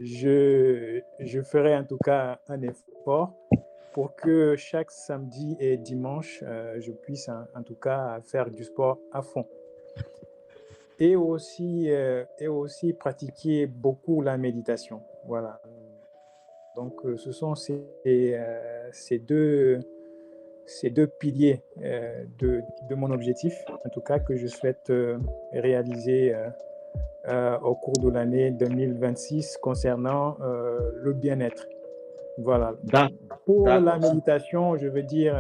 je ferai en tout cas un effort pour que chaque samedi et dimanche, je puisse en tout cas faire du sport à fond. Et aussi pratiquer beaucoup la méditation. Voilà. Donc, ce sont ces ces 2 piliers, de mon objectif, en tout cas que je souhaite, réaliser, au cours de l'année 2026 concernant, le bien-être. Voilà. D'ac- Pour la D'accord. méditation, je veux dire,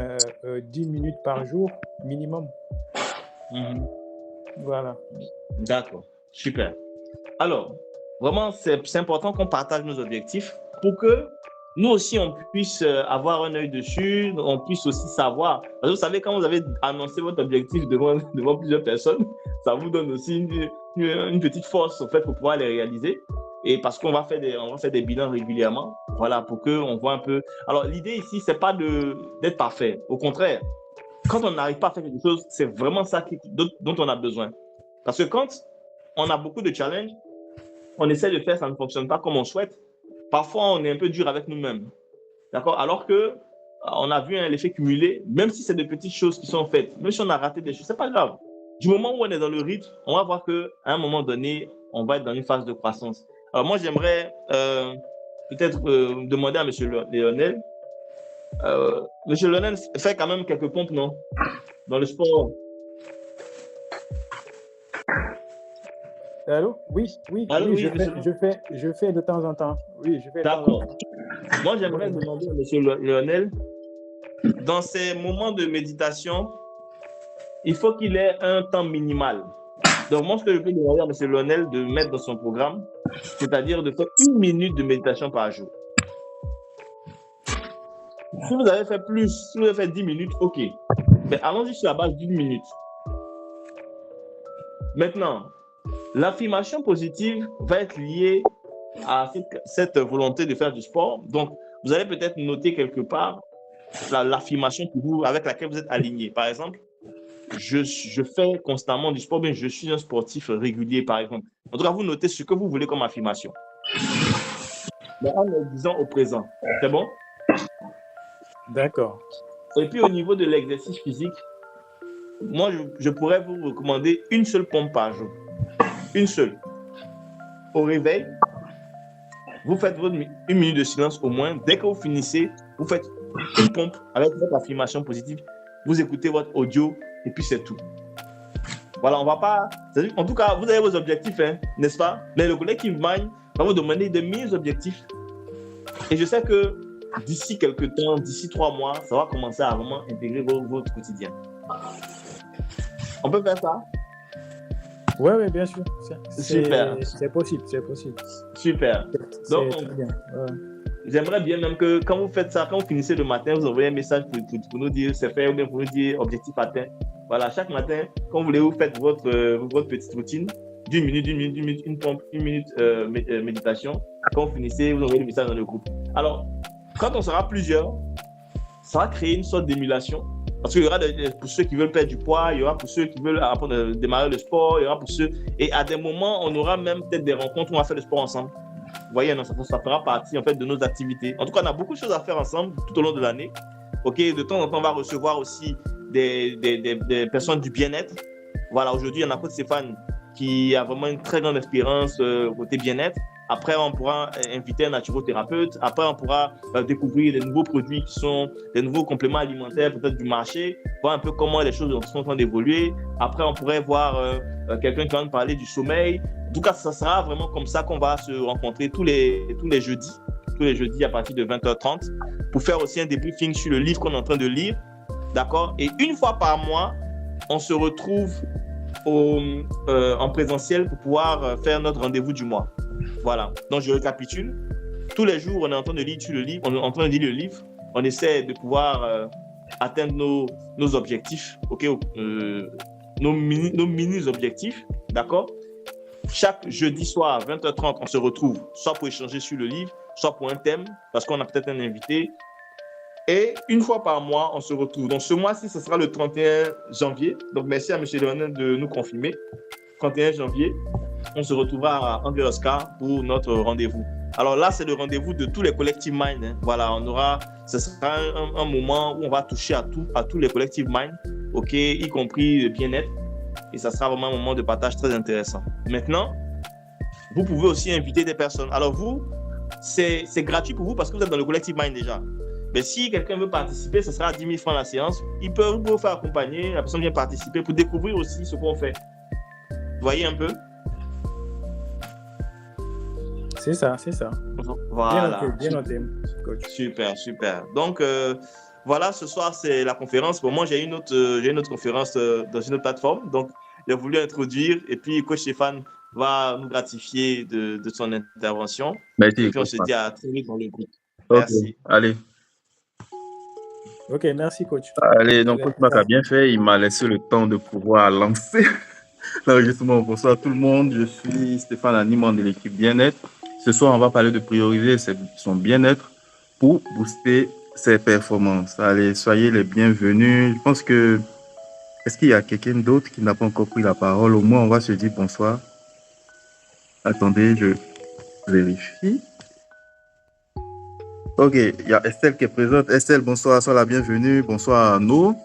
10 minutes par jour minimum. Mhm. Voilà. D'accord. Super. Alors, vraiment, c'est important qu'on partage nos objectifs pour que nous aussi, on puisse avoir un œil dessus, on puisse aussi savoir. Parce que vous savez, quand vous avez annoncé votre objectif devant plusieurs personnes, ça vous donne aussi une petite force, en fait, pour pouvoir les réaliser. Et parce qu'on va on va faire des bilans régulièrement, voilà, pour qu'on voit un peu. Alors, l'idée ici, c'est pas d'être parfait. Au contraire, quand on n'arrive pas à faire quelque chose, c'est vraiment ça dont on a besoin. Parce que quand on a beaucoup de challenges, on essaie de faire, ça ne fonctionne pas comme on souhaite. Parfois, on est un peu dur avec nous-mêmes. D'accord? Alors que on a vu l'effet cumulé, même si c'est de petites choses qui sont faites, même si on a raté des choses, c'est pas grave. Du moment où on est dans le rythme, on va voir qu'à un moment donné, on va être dans une phase de croissance. Alors moi, j'aimerais peut-être demander à M. Lionel. M. Lionel fait quand même quelques pompes, non? Dans le sport. Allô? Oui, oui, Alors oui, oui, M. je fais de temps en temps. Oui, je fais de temps en D'accord. temps. Moi, j'aimerais Ouais. demander à M. Lionel, dans ces moments de méditation, il faut qu'il ait un temps minimal. Donc, moi, ce que je peux demander à M. Lionel de mettre dans son programme, c'est-à-dire de faire 1 minute de méditation par jour. Si vous avez fait plus, si vous avez fait 10 minutes, OK. Mais allons-y sur la base d'1 minute. Maintenant, l'affirmation positive va être liée à cette volonté de faire du sport. Donc, vous allez peut-être noter quelque part l'affirmation avec laquelle vous êtes aligné. Par exemple, je fais constamment du sport, mais je suis un sportif régulier, par exemple. En tout cas, vous notez ce que vous voulez comme affirmation. Mais en le disant au présent. C'est bon? D'accord. Et puis, au niveau de l'exercice physique, moi, je pourrais vous recommander une seule pompe par jour. Une seule. Au réveil, vous faites 1 minute de silence au moins. Dès que vous finissez, vous faites une pompe avec votre affirmation positive. Vous écoutez votre audio et puis c'est tout. Voilà, on va pas. En tout cas, vous avez vos objectifs, hein, n'est-ce pas? Mais le Collective Mind va vous demander de mes objectifs. Et je sais que d'ici quelques temps, d'ici 3 mois, ça va commencer à vraiment intégrer votre quotidien. On peut faire ça? Oui, oui, bien sûr. Super. C'est possible, c'est possible. Super. C'est Donc, très bien. Ouais. j'aimerais bien même que quand vous faites ça, quand vous finissez le matin, vous envoyez un message pour nous dire c'est fait ou bien pour nous dire objectif atteint. Voilà, chaque matin, quand vous voulez, vous faites votre petite routine d'1 minute, une pompe, 1 minute méditation. Quand vous finissez, vous envoyez le message dans le groupe. Alors, quand on sera plusieurs, ça va créer une sorte d'émulation. Parce qu'il y aura pour ceux qui veulent perdre du poids, il y aura pour ceux qui veulent apprendre à démarrer le sport, il y aura pour ceux. Et à des moments, on aura même peut-être des rencontres où on va faire le sport ensemble. Vous voyez, non, ça fera partie en fait de nos activités. En tout cas, on a beaucoup de choses à faire ensemble tout au long de l'année. Ok, de temps en temps, on va recevoir aussi des personnes du bien-être. Voilà, aujourd'hui, il y en a Côte Stéphane qui a vraiment une très grande expérience côté bien-être. Après, on pourra inviter un naturothérapeute. Après, on pourra découvrir des nouveaux produits qui sont des nouveaux compléments alimentaires, peut-être du marché, voir un peu comment les choses sont en train d'évoluer. Après, on pourrait voir quelqu'un qui va nous parler du sommeil. En tout cas, ça sera vraiment comme ça qu'on va se rencontrer tous les jeudis à partir de 20h30 pour faire aussi un débriefing sur le livre qu'on est en train de lire. D'accord? Et une fois par mois, on se retrouve en présentiel pour pouvoir faire notre rendez-vous du mois. Voilà. Donc, je récapitule. Tous les jours, on est en train de lire le livre. On essaie de pouvoir atteindre nos objectifs, ok, nos mini-objectifs, d'accord? Chaque jeudi soir à 20h30, on se retrouve soit pour échanger sur le livre, soit pour un thème, parce qu'on a peut-être un invité. Et une fois par mois, on se retrouve. Donc, ce mois-ci, ce sera le 31 janvier. Donc, merci à M. Léonel de nous confirmer. 31 janvier, on se retrouvera à André Oscar pour notre rendez-vous. Alors là, c'est le rendez-vous de tous les Collective Minds. Hein. Voilà, ce sera un moment où on va toucher à tous les Collective Minds, ok, y compris le bien-être. Et ça sera vraiment un moment de partage très intéressant. Maintenant, vous pouvez aussi inviter des personnes. Alors vous, c'est gratuit pour vous parce que vous êtes dans le Collective Mind déjà. Mais si quelqu'un veut participer, ce sera à 10 000 francs la séance. Vous pouvez faire accompagner, la personne vient participer pour découvrir aussi ce qu'on fait. Vous voyez un peu? C'est ça. Voilà. Bien noté, coach. Super. Donc, voilà, ce soir, c'est la conférence. Pour moi, j'ai une autre conférence dans une autre plateforme. Donc, j'ai voulu introduire et puis coach Stéphane va nous gratifier de son intervention. Merci, et puis, on se dit à très vite dans le groupe. Okay. Merci. Allez. Ok, merci, coach. Allez, donc, coach Mac a bien fait. Il m'a laissé le temps de pouvoir lancer l'enregistrement. Bonsoir tout le monde. Je suis Stéphane, animant de l'équipe Bien-être. Ce soir, on va parler de prioriser son bien-être pour booster ses performances. Allez, soyez les bienvenus. Je pense que... Est-ce qu'il y a quelqu'un d'autre qui n'a pas encore pris la parole? Au moins, on va se dire bonsoir. Attendez, je vérifie. Ok, il y a Estelle qui est présente. Estelle, bonsoir, sois la bienvenue. Bonsoir à nous.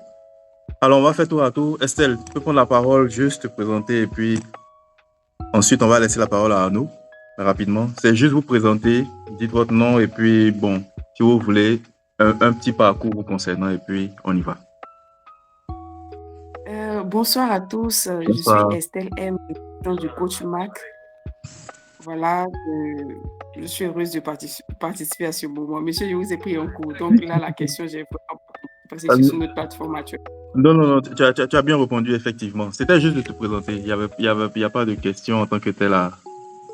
Alors, on va faire tour à tour. Estelle, tu peux prendre la parole, juste te présenter et puis ensuite, on va laisser la parole à nous rapidement. C'est juste vous présenter, dites votre nom et puis, bon, si vous voulez, un petit parcours vous concernant et puis on y va. Bonsoir à tous, Bonsoir. Je suis Estelle M, du coach Mac. Voilà, je suis heureuse de participer à ce moment. Monsieur, je vous ai pris en cours, donc là, la question, j'ai passé sur une autre plateforme actuelle. Non, tu as bien répondu, effectivement. C'était juste de te présenter. Il y a pas de question en tant que telle à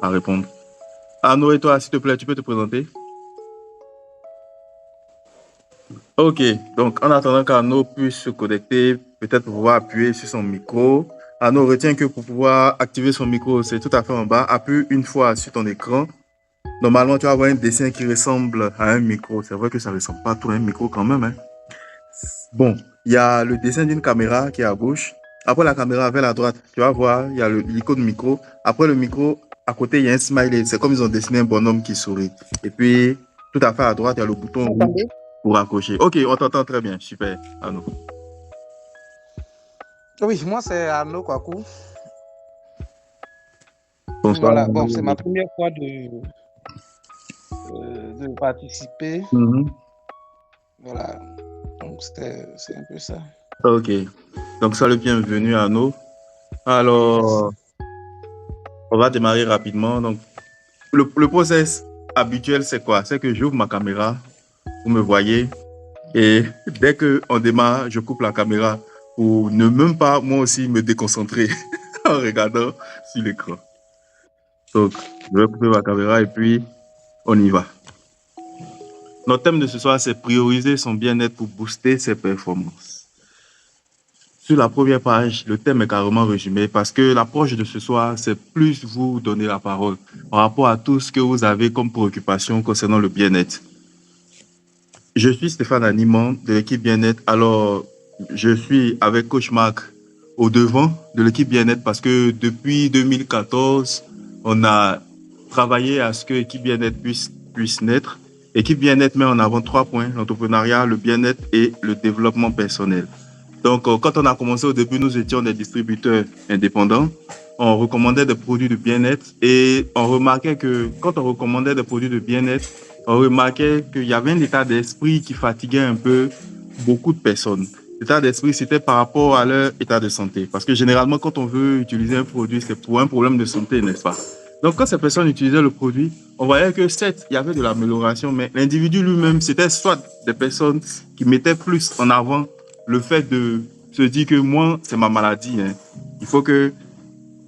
répondre. Arnaud et toi, s'il te plaît, tu peux te présenter? Ok, donc en attendant qu'Arnaud puisse se connecter, peut-être pouvoir appuyer sur son micro. Arnaud, retiens que pour pouvoir activer son micro, c'est tout à fait en bas. Appuie une fois sur ton écran. Normalement, tu vas avoir un dessin qui ressemble à un micro. C'est vrai que ça ne ressemble pas trop à un micro quand même. Hein. Bon, il y a le dessin d'une caméra qui est à gauche. Après la caméra, vers la droite, tu vas voir, il y a l'icône micro. Après le micro, à côté, il y a un smiley. C'est comme ils ont dessiné un bonhomme qui sourit. Et puis, tout à fait à droite, il y a le bouton rouge pour accrocher. Ok, on t'entend très bien. Super, Arnaud. Oui, moi, c'est Arnaud Kwaku. Bonsoir. Voilà, bon, c'est ma première fois de participer. Voilà, donc c'est un peu ça. Ok, donc sois le bienvenu, Arnaud. Alors, on va démarrer rapidement. Donc, le process habituel, c'est quoi? C'est que j'ouvre ma caméra, vous me voyez, et dès qu'on démarre, je coupe la caméra pour ne même pas, moi aussi, me déconcentrer en regardant sur l'écran. Donc, je vais couper ma caméra et puis on y va. Notre thème de ce soir, c'est prioriser son bien-être pour booster ses performances. Sur la première page, le thème est carrément résumé parce que l'approche de ce soir, c'est plus vous donner la parole par rapport à tout ce que vous avez comme préoccupation concernant le bien-être. Je suis Stéphane Animant de l'équipe bien-être. Alors, je suis avec Coach Marc au devant de l'équipe bien-être parce que depuis 2014, on a travaillé à ce que l'équipe bien-être puisse naître. L'équipe bien-être met en avant 3 points, l'entrepreneuriat, le bien-être et le développement personnel. Donc, quand on a commencé au début, nous étions des distributeurs indépendants. On recommandait des produits de bien-être et on remarquait que quand on recommandait des produits de bien-être, on remarquait qu'il y avait un état d'esprit qui fatiguait un peu beaucoup de personnes. L'état d'esprit, c'était par rapport à leur état de santé. Parce que généralement, quand on veut utiliser un produit, c'est pour un problème de santé, n'est-ce pas? Donc, quand ces personnes utilisaient le produit, on voyait que certes, il y avait de l'amélioration, mais l'individu lui-même, c'était soit des personnes qui mettaient plus en avant le fait de se dire que moi, c'est ma maladie. Hein. Il faut que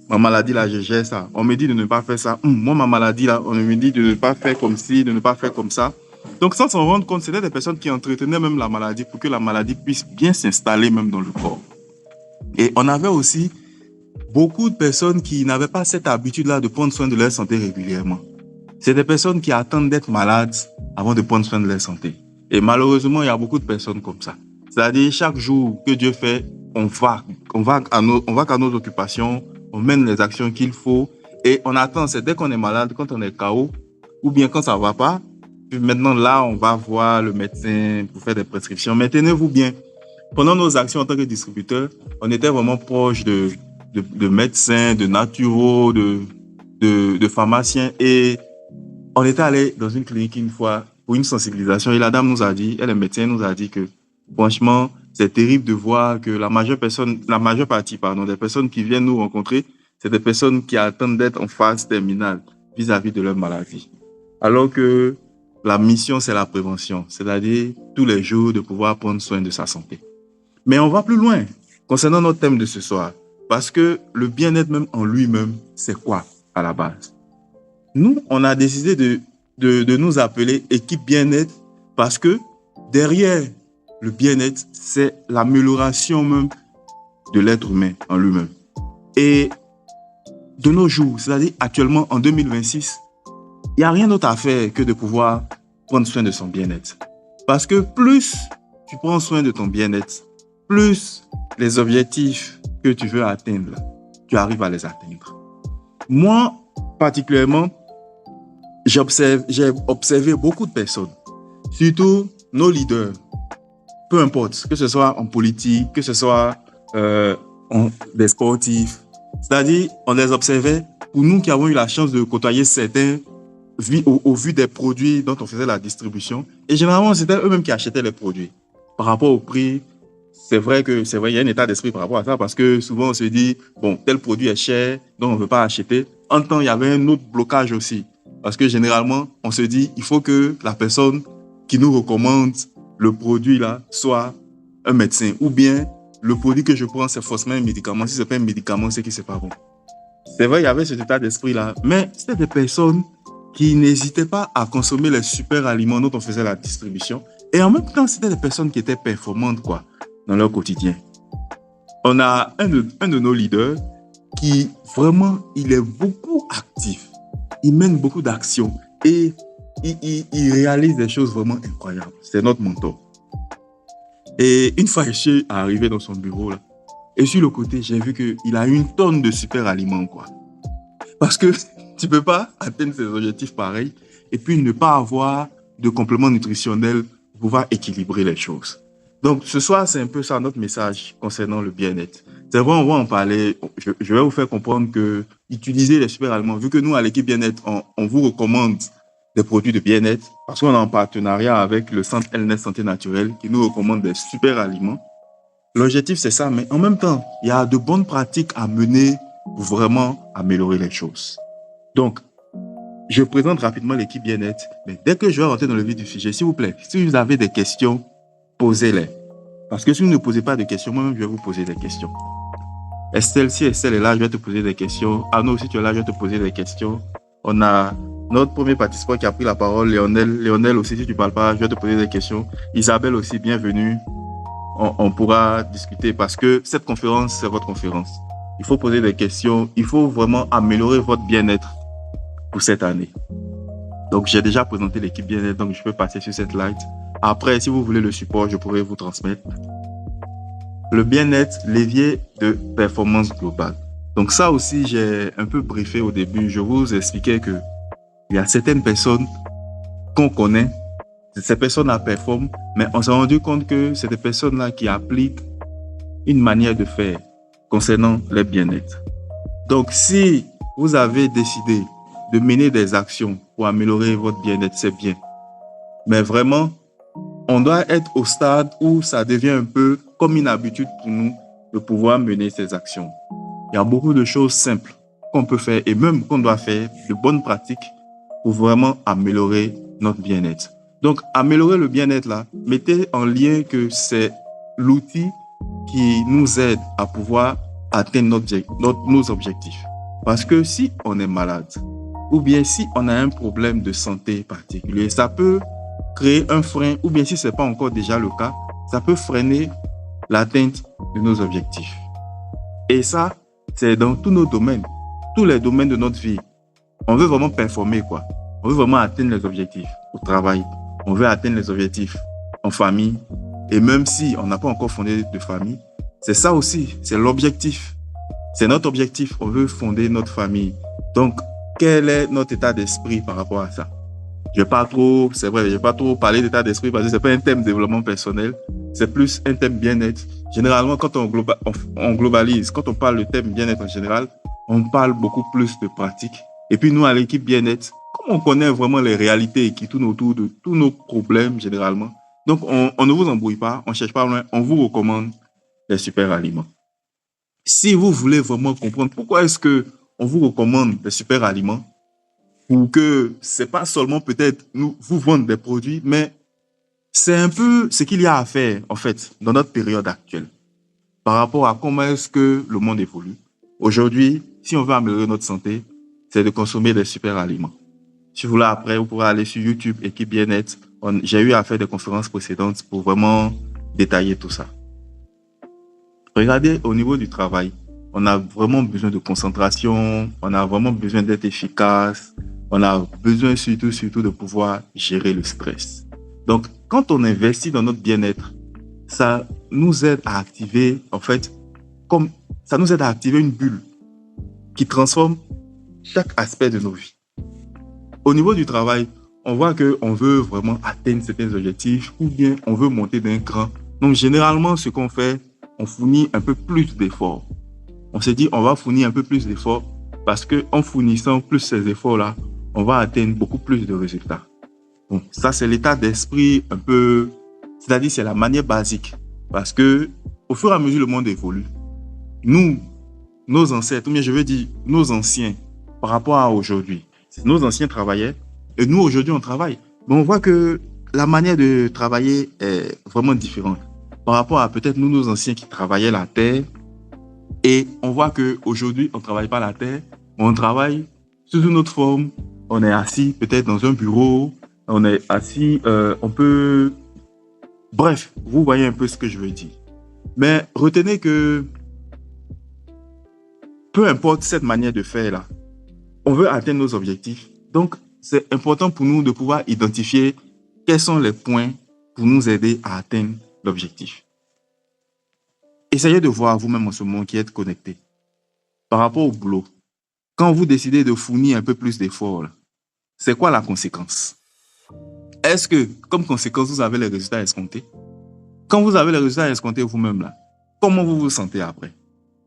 ma maladie, là, je gère ça. On me dit de ne pas faire ça. Moi, ma maladie, là, on me dit de ne pas faire comme ci, de ne pas faire comme ça. Donc, sans s'en rendre compte, c'était des personnes qui entretenaient même la maladie pour que la maladie puisse bien s'installer même dans le corps. Et on avait aussi beaucoup de personnes qui n'avaient pas cette habitude-là de prendre soin de leur santé régulièrement. C'est des personnes qui attendent d'être malades avant de prendre soin de leur santé. Et malheureusement, il y a beaucoup de personnes comme ça. C'est-à-dire, chaque jour que Dieu fait, on va qu'à nos occupations, on mène les actions qu'il faut et on attend. C'est dès qu'on est malade, quand on est KO, ou bien quand ça ne va pas, puis maintenant là, on va voir le médecin pour faire des prescriptions. Mais tenez-vous bien, pendant nos actions en tant que distributeur, on était vraiment proche de médecins, de naturaux, de pharmaciens, et on était allé dans une clinique une fois pour une sensibilisation et la dame nous a dit, elle est médecin, nous a dit que franchement, c'est terrible de voir que la majeure partie des personnes qui viennent nous rencontrer, c'est des personnes qui attendent d'être en phase terminale vis-à-vis de leur maladie. Alors que la mission, c'est la prévention, c'est-à-dire tous les jours de pouvoir prendre soin de sa santé. Mais on va plus loin concernant notre thème de ce soir, parce que le bien-être même en lui-même, c'est quoi à la base? Nous, on a décidé de nous appeler équipe bien-être parce que derrière le bien-être, c'est l'amélioration même de l'être humain en lui-même. Et de nos jours, c'est-à-dire actuellement en 2026, il n'y a rien d'autre à faire que de pouvoir prendre soin de son bien-être. Parce que plus tu prends soin de ton bien-être, plus les objectifs que tu veux atteindre, tu arrives à les atteindre. Moi, particulièrement, j'ai observé beaucoup de personnes, surtout nos leaders, peu importe, que ce soit en politique, que ce soit des sportifs. C'est-à-dire, on les observait, pour nous qui avons eu la chance de côtoyer certains au vu des produits dont on faisait la distribution. Et généralement, c'était eux-mêmes qui achetaient les produits. Par rapport au prix, c'est vrai, il y a un état d'esprit par rapport à ça, parce que souvent on se dit, bon, tel produit est cher, donc on ne veut pas acheter. En temps, il y avait un autre blocage aussi. Parce que généralement, on se dit, il faut que la personne qui nous recommande le produit là soit un médecin. Ou bien, le produit que je prends, c'est forcément un médicament. Si ce n'est pas un médicament, c'est que ce n'est pas bon. C'est vrai, il y avait cet état d'esprit là. Mais c'était des personnes qui n'hésitaient pas à consommer les super aliments dont on faisait la distribution. Et en même temps, c'était des personnes qui étaient performantes, quoi, dans leur quotidien. On a un de nos leaders qui, vraiment, il est beaucoup actif. Il mène beaucoup d'actions et il réalise des choses vraiment incroyables. C'est notre mentor. Et une fois, je suis arrivé dans son bureau, là, et sur le côté, j'ai vu qu'il a une tonne de super aliments, quoi. Parce que tu ne peux pas atteindre ses objectifs pareils et puis ne pas avoir de compléments nutritionnels pour pouvoir équilibrer les choses. Donc, ce soir, c'est un peu ça notre message concernant le bien-être. C'est vrai, on va en parler. Je vais vous faire comprendre que utiliser les super aliments, vu que nous, à l'équipe bien-être, on vous recommande des produits de bien-être parce qu'on est en partenariat avec le Centre Elnès Santé Naturelle qui nous recommande des super aliments. L'objectif, c'est ça, mais en même temps, il y a de bonnes pratiques à mener pour vraiment améliorer les choses. Donc, je présente rapidement l'équipe bien-être, mais dès que je vais rentrer dans le vif du sujet, s'il vous plaît, si vous avez des questions, posez-les. Parce que si vous ne posez pas de questions, moi-même, je vais vous poser des questions. Estelle, si Estelle est là, je vais te poser des questions. Arnaud, si tu es là, je vais te poser des questions. On a notre premier participant qui a pris la parole, Léonel. Léonel aussi, si tu ne parles pas, je vais te poser des questions. Isabelle aussi, bienvenue. On pourra discuter parce que cette conférence, c'est votre conférence. Il faut poser des questions. Il faut vraiment améliorer votre bien-être pour cette année. Donc, j'ai déjà présenté l'équipe bien-être, donc je peux passer sur cette slide. Après, si vous voulez le support, je pourrais vous transmettre. Le bien-être, levier de performance globale. Donc ça aussi, j'ai un peu briefé au début. Je vous expliquais qu'il y a certaines personnes qu'on connaît. Ces personnes-là performent, mais on s'est rendu compte que c'est des personnes-là qui appliquent une manière de faire concernant le bien-être. Donc, si vous avez décidé de mener des actions pour améliorer votre bien-être, c'est bien. Mais vraiment, on doit être au stade où ça devient un peu comme une habitude pour nous de pouvoir mener ces actions. Il y a beaucoup de choses simples qu'on peut faire et même qu'on doit faire, de bonnes pratiques pour vraiment améliorer notre bien-être. Donc, améliorer le bien-être là, mettez en lien que c'est l'outil qui nous aide à pouvoir atteindre nos objectifs. Parce que si on est malade, ou bien si on a un problème de santé particulier, ça peut créer un frein, ou bien si ce n'est pas encore déjà le cas, ça peut freiner l'atteinte de nos objectifs. Et ça, c'est dans tous nos domaines, tous les domaines de notre vie. On veut vraiment performer, quoi. On veut vraiment atteindre les objectifs au travail. On veut atteindre les objectifs en famille. Et même si on n'a pas encore fondé de famille, c'est ça aussi, c'est l'objectif. C'est notre objectif. On veut fonder notre famille. Donc, quel est notre état d'esprit par rapport à ça? c'est vrai, je vais pas trop parler d'état d'esprit parce que c'est pas un thème développement personnel, c'est plus un thème bien-être. Généralement, quand on globalise, quand on parle de thème bien-être en général, on parle beaucoup plus de pratique. Et puis nous, à l'équipe bien-être, comme on connaît vraiment les réalités qui tournent autour de tous nos problèmes généralement, donc on ne vous embrouille pas, on cherche pas loin, on vous recommande les super aliments. Si vous voulez vraiment comprendre pourquoi est-ce que on vous recommande des super aliments, pour que c'est pas seulement peut-être nous vous vendre des produits, mais c'est un peu ce qu'il y a à faire en fait dans notre période actuelle par rapport à comment est-ce que le monde évolue. Aujourd'hui, si on veut améliorer notre santé, c'est de consommer des super aliments. Si vous voulez après, vous pourrez aller sur YouTube, Équipe Bien-être. J'ai eu à faire des conférences précédentes pour vraiment détailler tout ça. Regardez au niveau du travail, on a vraiment besoin de concentration, on a vraiment besoin d'être efficace, on a besoin surtout de pouvoir gérer le stress. Donc, quand on investit dans notre bien-être, ça nous aide à activer, en fait, ça nous aide à activer une bulle qui transforme chaque aspect de nos vies. Au niveau du travail, on voit qu'on veut vraiment atteindre certains objectifs ou bien on veut monter d'un cran. Donc, généralement, ce qu'on fait, on fournit un peu plus d'efforts. On s'est dit, on va fournir un peu plus d'efforts parce qu'en fournissant plus ces efforts-là, on va atteindre beaucoup plus de résultats. Bon, ça, c'est l'état d'esprit un peu, c'est-à-dire c'est la manière basique. Parce que au fur et à mesure le monde évolue, nous, nos ancêtres, ou bien je veux dire nos anciens, par rapport à aujourd'hui, nos anciens travaillaient et nous, aujourd'hui, on travaille. Mais on voit que la manière de travailler est vraiment différente par rapport à peut-être nous, nos anciens qui travaillaient la terre. Et on voit qu'aujourd'hui, on ne travaille pas la terre, on travaille sous une autre forme. On est assis peut-être dans un bureau, on est assis, on peut... Bref, vous voyez un peu ce que je veux dire. Mais retenez que peu importe cette manière de faire là, on veut atteindre nos objectifs. Donc, c'est important pour nous de pouvoir identifier quels sont les points pour nous aider à atteindre l'objectif. Essayez de voir vous-même en ce moment qui êtes connecté. Par rapport au boulot, quand vous décidez de fournir un peu plus d'efforts, c'est quoi la conséquence? Est-ce que, comme conséquence, vous avez les résultats escomptés? Quand vous avez les résultats escomptés vous-même, là, comment vous vous sentez après?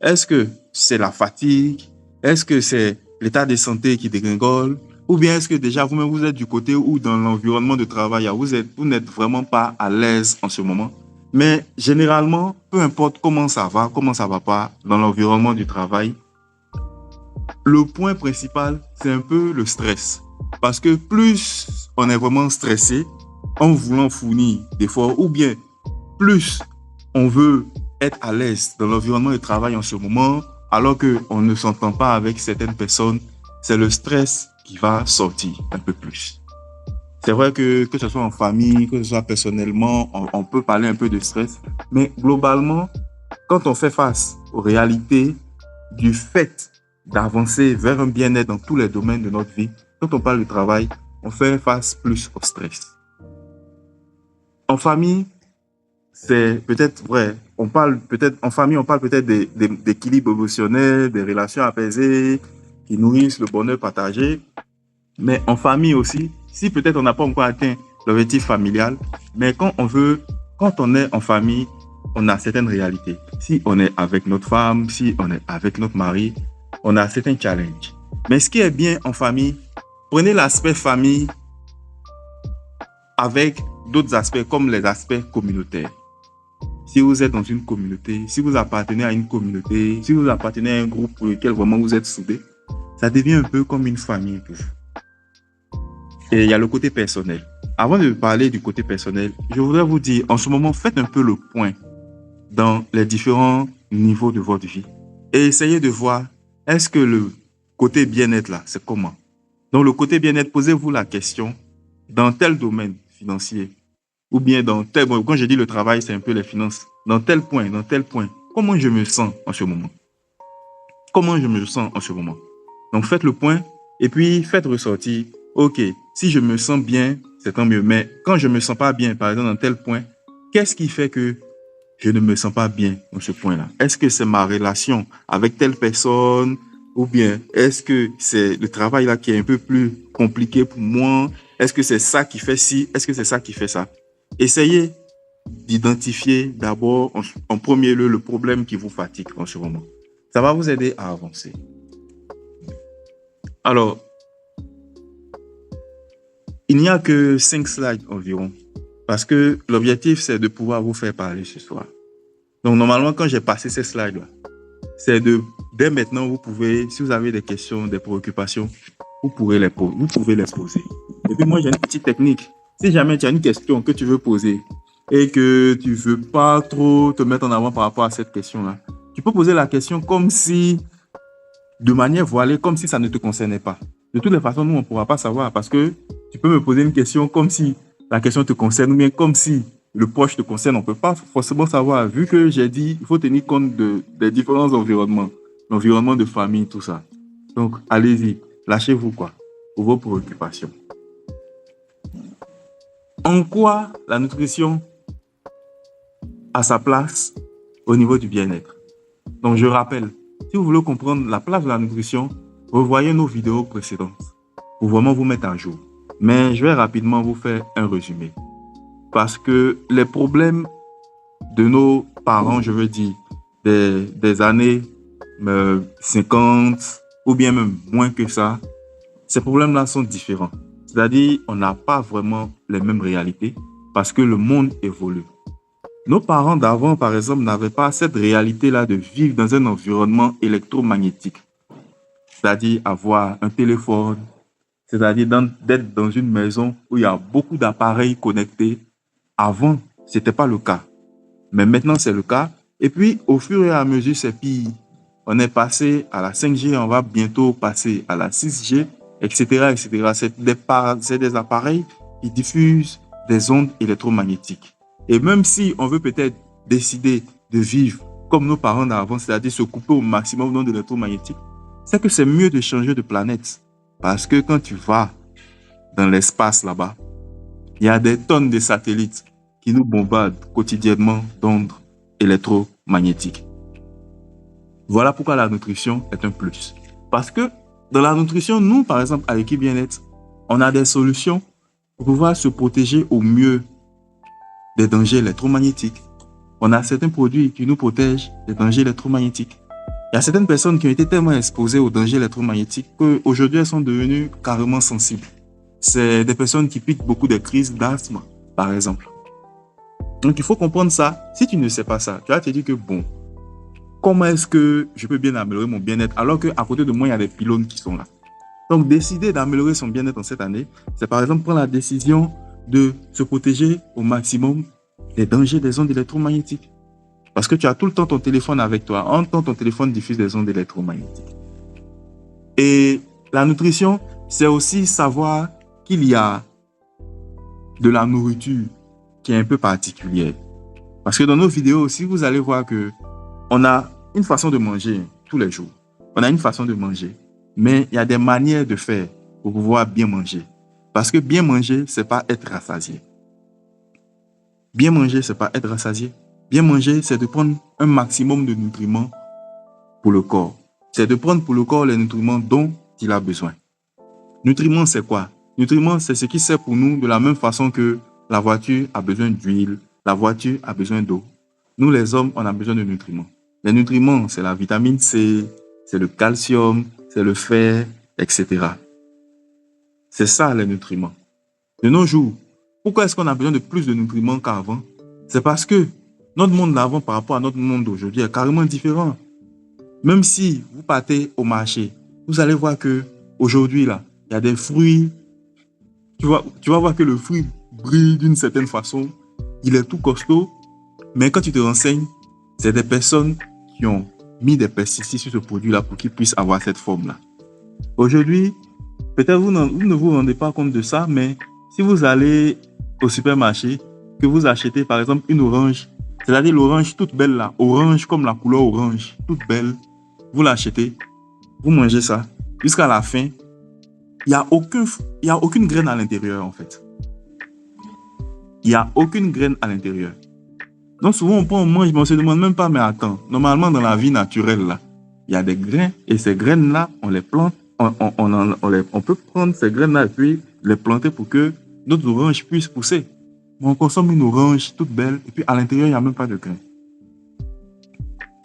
Est-ce que c'est la fatigue? Est-ce que c'est l'état de santé qui dégringole? Ou bien est-ce que déjà vous-même, vous êtes du côté où dans l'environnement de travail, vous n'êtes vraiment pas à l'aise en ce moment? Mais généralement, peu importe comment ça va pas dans l'environnement du travail, le point principal, c'est un peu le stress. Parce que plus on est vraiment stressé en voulant fournir d'efforts, ou bien plus on veut être à l'aise dans l'environnement de travail en ce moment, alors qu'on ne s'entend pas avec certaines personnes, c'est le stress qui va sortir un peu plus. C'est vrai que ce soit en famille, que ce soit personnellement, on peut parler un peu de stress, mais globalement, quand on fait face aux réalités du fait d'avancer vers un bien-être dans tous les domaines de notre vie, quand on parle du travail, on fait face plus au stress. En famille, c'est peut-être vrai. En famille, on parle peut-être d'équilibre émotionnel, des relations apaisées qui nourrissent le bonheur partagé. Mais en famille aussi, si peut-être on n'a pas encore atteint l'objectif familial, mais quand on est en famille, on a certaines réalités. Si on est avec notre femme, si on est avec notre mari, on a certains challenges. Mais ce qui est bien en famille, prenez l'aspect famille avec d'autres aspects comme les aspects communautaires. Si vous êtes dans une communauté, si vous appartenez à une communauté, si vous appartenez à un groupe pour lequel vraiment vous êtes soudés, ça devient un peu comme une famille pour vous. Et il y a le côté personnel. Avant de parler du côté personnel, je voudrais vous dire, en ce moment, faites un peu le point dans les différents niveaux de votre vie. Et essayez de voir, est-ce que le côté bien-être là, c'est comment? Donc le côté bien-être, posez-vous la question, dans tel domaine financier, ou bien dans tel... Bon, quand je dis le travail, c'est un peu les finances. Dans tel point, comment je me sens en ce moment? Comment je me sens en ce moment? Donc faites le point et puis faites ressortir, ok, si je me sens bien, c'est tant mieux. Mais quand je ne me sens pas bien, par exemple, dans tel point, qu'est-ce qui fait que je ne me sens pas bien dans ce point-là? Est-ce que c'est ma relation avec telle personne? Ou bien est-ce que c'est le travail là qui est un peu plus compliqué pour moi? Est-ce que c'est ça qui fait ci? Est-ce que c'est ça qui fait ça? Essayez d'identifier d'abord en premier lieu le problème qui vous fatigue en ce moment. Ça va vous aider à avancer. Alors, il n'y a que 5 slides environ parce que l'objectif, c'est de pouvoir vous faire parler ce soir. Donc, normalement, quand j'ai passé ces slides-là, c'est dès maintenant, vous pouvez, si vous avez des questions, des préoccupations, vous pouvez les poser. Et puis, moi, j'ai une petite technique. Si jamais tu as une question que tu veux poser et que tu ne veux pas trop te mettre en avant par rapport à cette question-là, tu peux poser la question comme si, de manière voilée, comme si ça ne te concernait pas. De toutes les façons, nous, on ne pourra pas savoir parce que tu peux me poser une question comme si la question te concerne ou bien comme si le proche te concerne. On ne peut pas forcément savoir. Vu que j'ai dit, il faut tenir compte des différents environnements, l'environnement de famille, tout ça. Donc, allez-y, lâchez-vous quoi, pour vos préoccupations. En quoi la nutrition a sa place au niveau du bien-être? Donc, je rappelle, si vous voulez comprendre la place de la nutrition, revoyez nos vidéos précédentes pour vraiment vous mettre à jour. Mais je vais rapidement vous faire un résumé. Parce que les problèmes de nos parents, je veux dire, des années 50 ou bien même moins que ça, ces problèmes-là sont différents. C'est-à-dire, on n'a pas vraiment les mêmes réalités parce que le monde évolue. Nos parents d'avant, par exemple, n'avaient pas cette réalité-là de vivre dans un environnement électromagnétique. C'est-à-dire avoir un téléphone, c'est-à-dire d'être dans une maison où il y a beaucoup d'appareils connectés. Avant, ce n'était pas le cas. Mais maintenant, c'est le cas. Et puis, au fur et à mesure, c'est pire. On est passé à la 5G, on va bientôt passer à la 6G, etc., etc. C'est des appareils qui diffusent des ondes électromagnétiques. Et même si on veut peut-être décider de vivre comme nos parents d'avant, c'est-à-dire se couper au maximum d'ondes électromagnétiques, c'est que c'est mieux de changer de planète. Parce que quand tu vas dans l'espace là-bas, il y a des tonnes de satellites qui nous bombardent quotidiennement d'ondes électromagnétiques. Voilà pourquoi la nutrition est un plus. Parce que dans la nutrition, nous, par exemple, à l'équipe bien-être, on a des solutions pour pouvoir se protéger au mieux des dangers électromagnétiques. On a certains produits qui nous protègent des dangers électromagnétiques. Il y a certaines personnes qui ont été tellement exposées aux dangers électromagnétiques qu'aujourd'hui, elles sont devenues carrément sensibles. C'est des personnes qui piquent beaucoup des crises d'asthme, par exemple. Donc, il faut comprendre ça. Si tu ne sais pas ça, tu vas te dire que bon, comment est-ce que je peux bien améliorer mon bien-être alors qu'à côté de moi, il y a des pylônes qui sont là. Donc, décider d'améliorer son bien-être en cette année, c'est par exemple prendre la décision de se protéger au maximum des dangers des ondes électromagnétiques. Parce que tu as tout le temps ton téléphone avec toi. En temps, ton téléphone diffuse des ondes électromagnétiques. Et la nutrition, c'est aussi savoir qu'il y a de la nourriture qui est un peu particulière. Parce que dans nos vidéos aussi, vous allez voir que on a une façon de manger tous les jours. On a une façon de manger. Mais il y a des manières de faire pour pouvoir bien manger. Parce que bien manger, c'est pas être rassasié. Bien manger, c'est pas être rassasié. Bien manger, c'est de prendre un maximum de nutriments pour le corps. C'est de prendre pour le corps les nutriments dont il a besoin. Nutriments, c'est quoi? Nutriments, c'est ce qui sert pour nous de la même façon que la voiture a besoin d'huile, la voiture a besoin d'eau. Nous, les hommes, on a besoin de nutriments. Les nutriments, c'est la vitamine C, c'est le calcium, c'est le fer, etc. C'est ça, les nutriments. De nos jours, pourquoi est-ce qu'on a besoin de plus de nutriments qu'avant? C'est parce que notre monde d'avant par rapport à notre monde d'aujourd'hui est carrément différent. Même si vous partez au marché, vous allez voir que aujourd'hui là, il y a des fruits. Tu vas voir que le fruit brille d'une certaine façon. Il est tout costaud. Mais quand tu te renseignes, c'est des personnes qui ont mis des pesticides sur ce produit-là pour qu'il puisse avoir cette forme-là. Aujourd'hui, peut-être vous ne vous rendez pas compte de ça, mais si vous allez au supermarché, que vous achetez par exemple une orange, c'est-à-dire l'orange toute belle là, orange comme la couleur orange, toute belle, vous l'achetez, vous mangez ça, jusqu'à la fin, il n'y a aucune graine à l'intérieur en fait. Il n'y a aucune graine à l'intérieur. Donc souvent on prend, on mange, mais on ne se demande même pas, mais attends, normalement dans la vie naturelle là, il y a des grains et ces graines là, on les plante, on peut prendre ces graines là et puis les planter pour que notre orange puisse pousser. Mais on consomme une orange toute belle et puis à l'intérieur, il n'y a même pas de grains.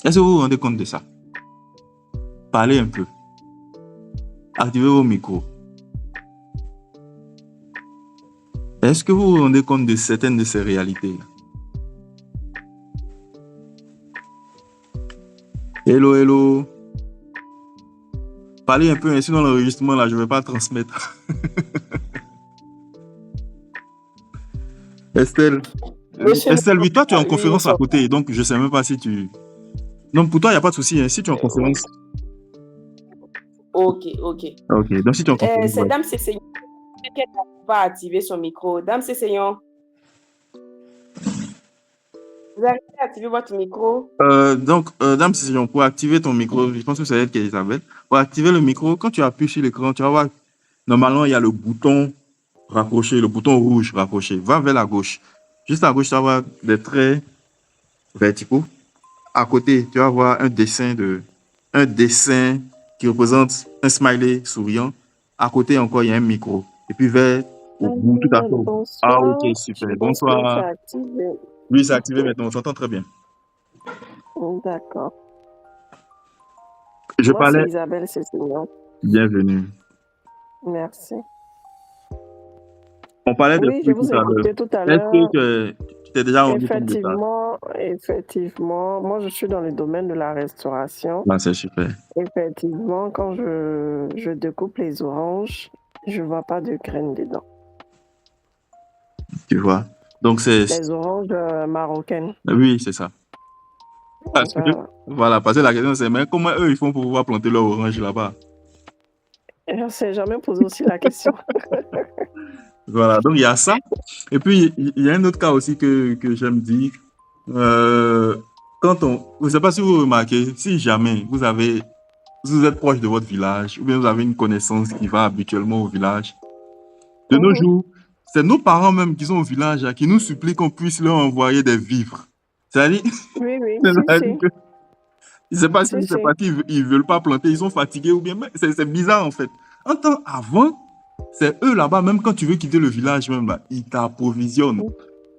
Est-ce que vous vous rendez compte de ça? Parlez un peu. Activez vos micros. Est-ce que vous vous rendez compte de certaines de ces réalités? Hello, hello. Parlez un peu, sinon l'enregistrement, là, je ne vais pas transmettre. Estelle. Estelle, oui, toi, tu es en conférence à côté, donc je ne sais même pas si tu... Donc, pour toi, il n'y a pas de souci, hein, si tu es en conférence... Ok. Ok, donc si tu es en conférence... C'est Dame Cécilion qui n'a pas activé son micro. Dame Cécilion, vous avez activé votre micro? Dame Cécilion, pour activer ton micro, je pense que c'est elle qui est Isabelle. Pour activer le micro, quand tu appuies sur l'écran, tu vas voir, normalement, il y a le bouton rapproché, le bouton rouge rapproché. Va vers la gauche. Juste à gauche, tu vas voir des traits verticaux. À côté, tu vas voir un dessin qui représente un smiley souriant. À côté encore, il y a un micro. Et puis vers au bout, tout à fait. Bonsoir. Ah, ok, super. Bonsoir. Oui, c'est activé maintenant. On s'entend très bien. D'accord. Je Moi, parlais... c'est Isabelle Cécilion. Bienvenue. Merci. On parlait de... Oui, je vous ai écouté tout à l'heure. Est-ce que tu t'es déjà rendu compte de ça? Effectivement. Moi, je suis dans le domaine de la restauration. Ah, c'est super. Effectivement, quand je découpe les oranges, je ne vois pas de graines dedans. Tu vois? Donc, c'est... Les oranges marocaines. Oui, c'est ça. Voilà, parce que la question, c'est mais comment eux, ils font pour pouvoir planter leur orange là-bas? Je ne sais jamais posé aussi la question. Voilà, donc il y a ça. Et puis, il y a un autre cas aussi que j'aime dire. Quand on... Je ne sais pas si vous remarquez, si jamais vous êtes proche de votre village, ou bien vous avez une connaissance qui va habituellement au village, de nos jours, c'est nos parents même qui sont au village, qui nous supplient qu'on puisse leur envoyer des vivres. C'est-à-dire... Oui. Que... Je ne sais pas si c'est parce qu'ils ne veulent pas planter, ils sont fatigués ou bien... C'est bizarre en fait. En temps avant, c'est eux là-bas, même quand tu veux quitter le village, même là, ils t'approvisionnent.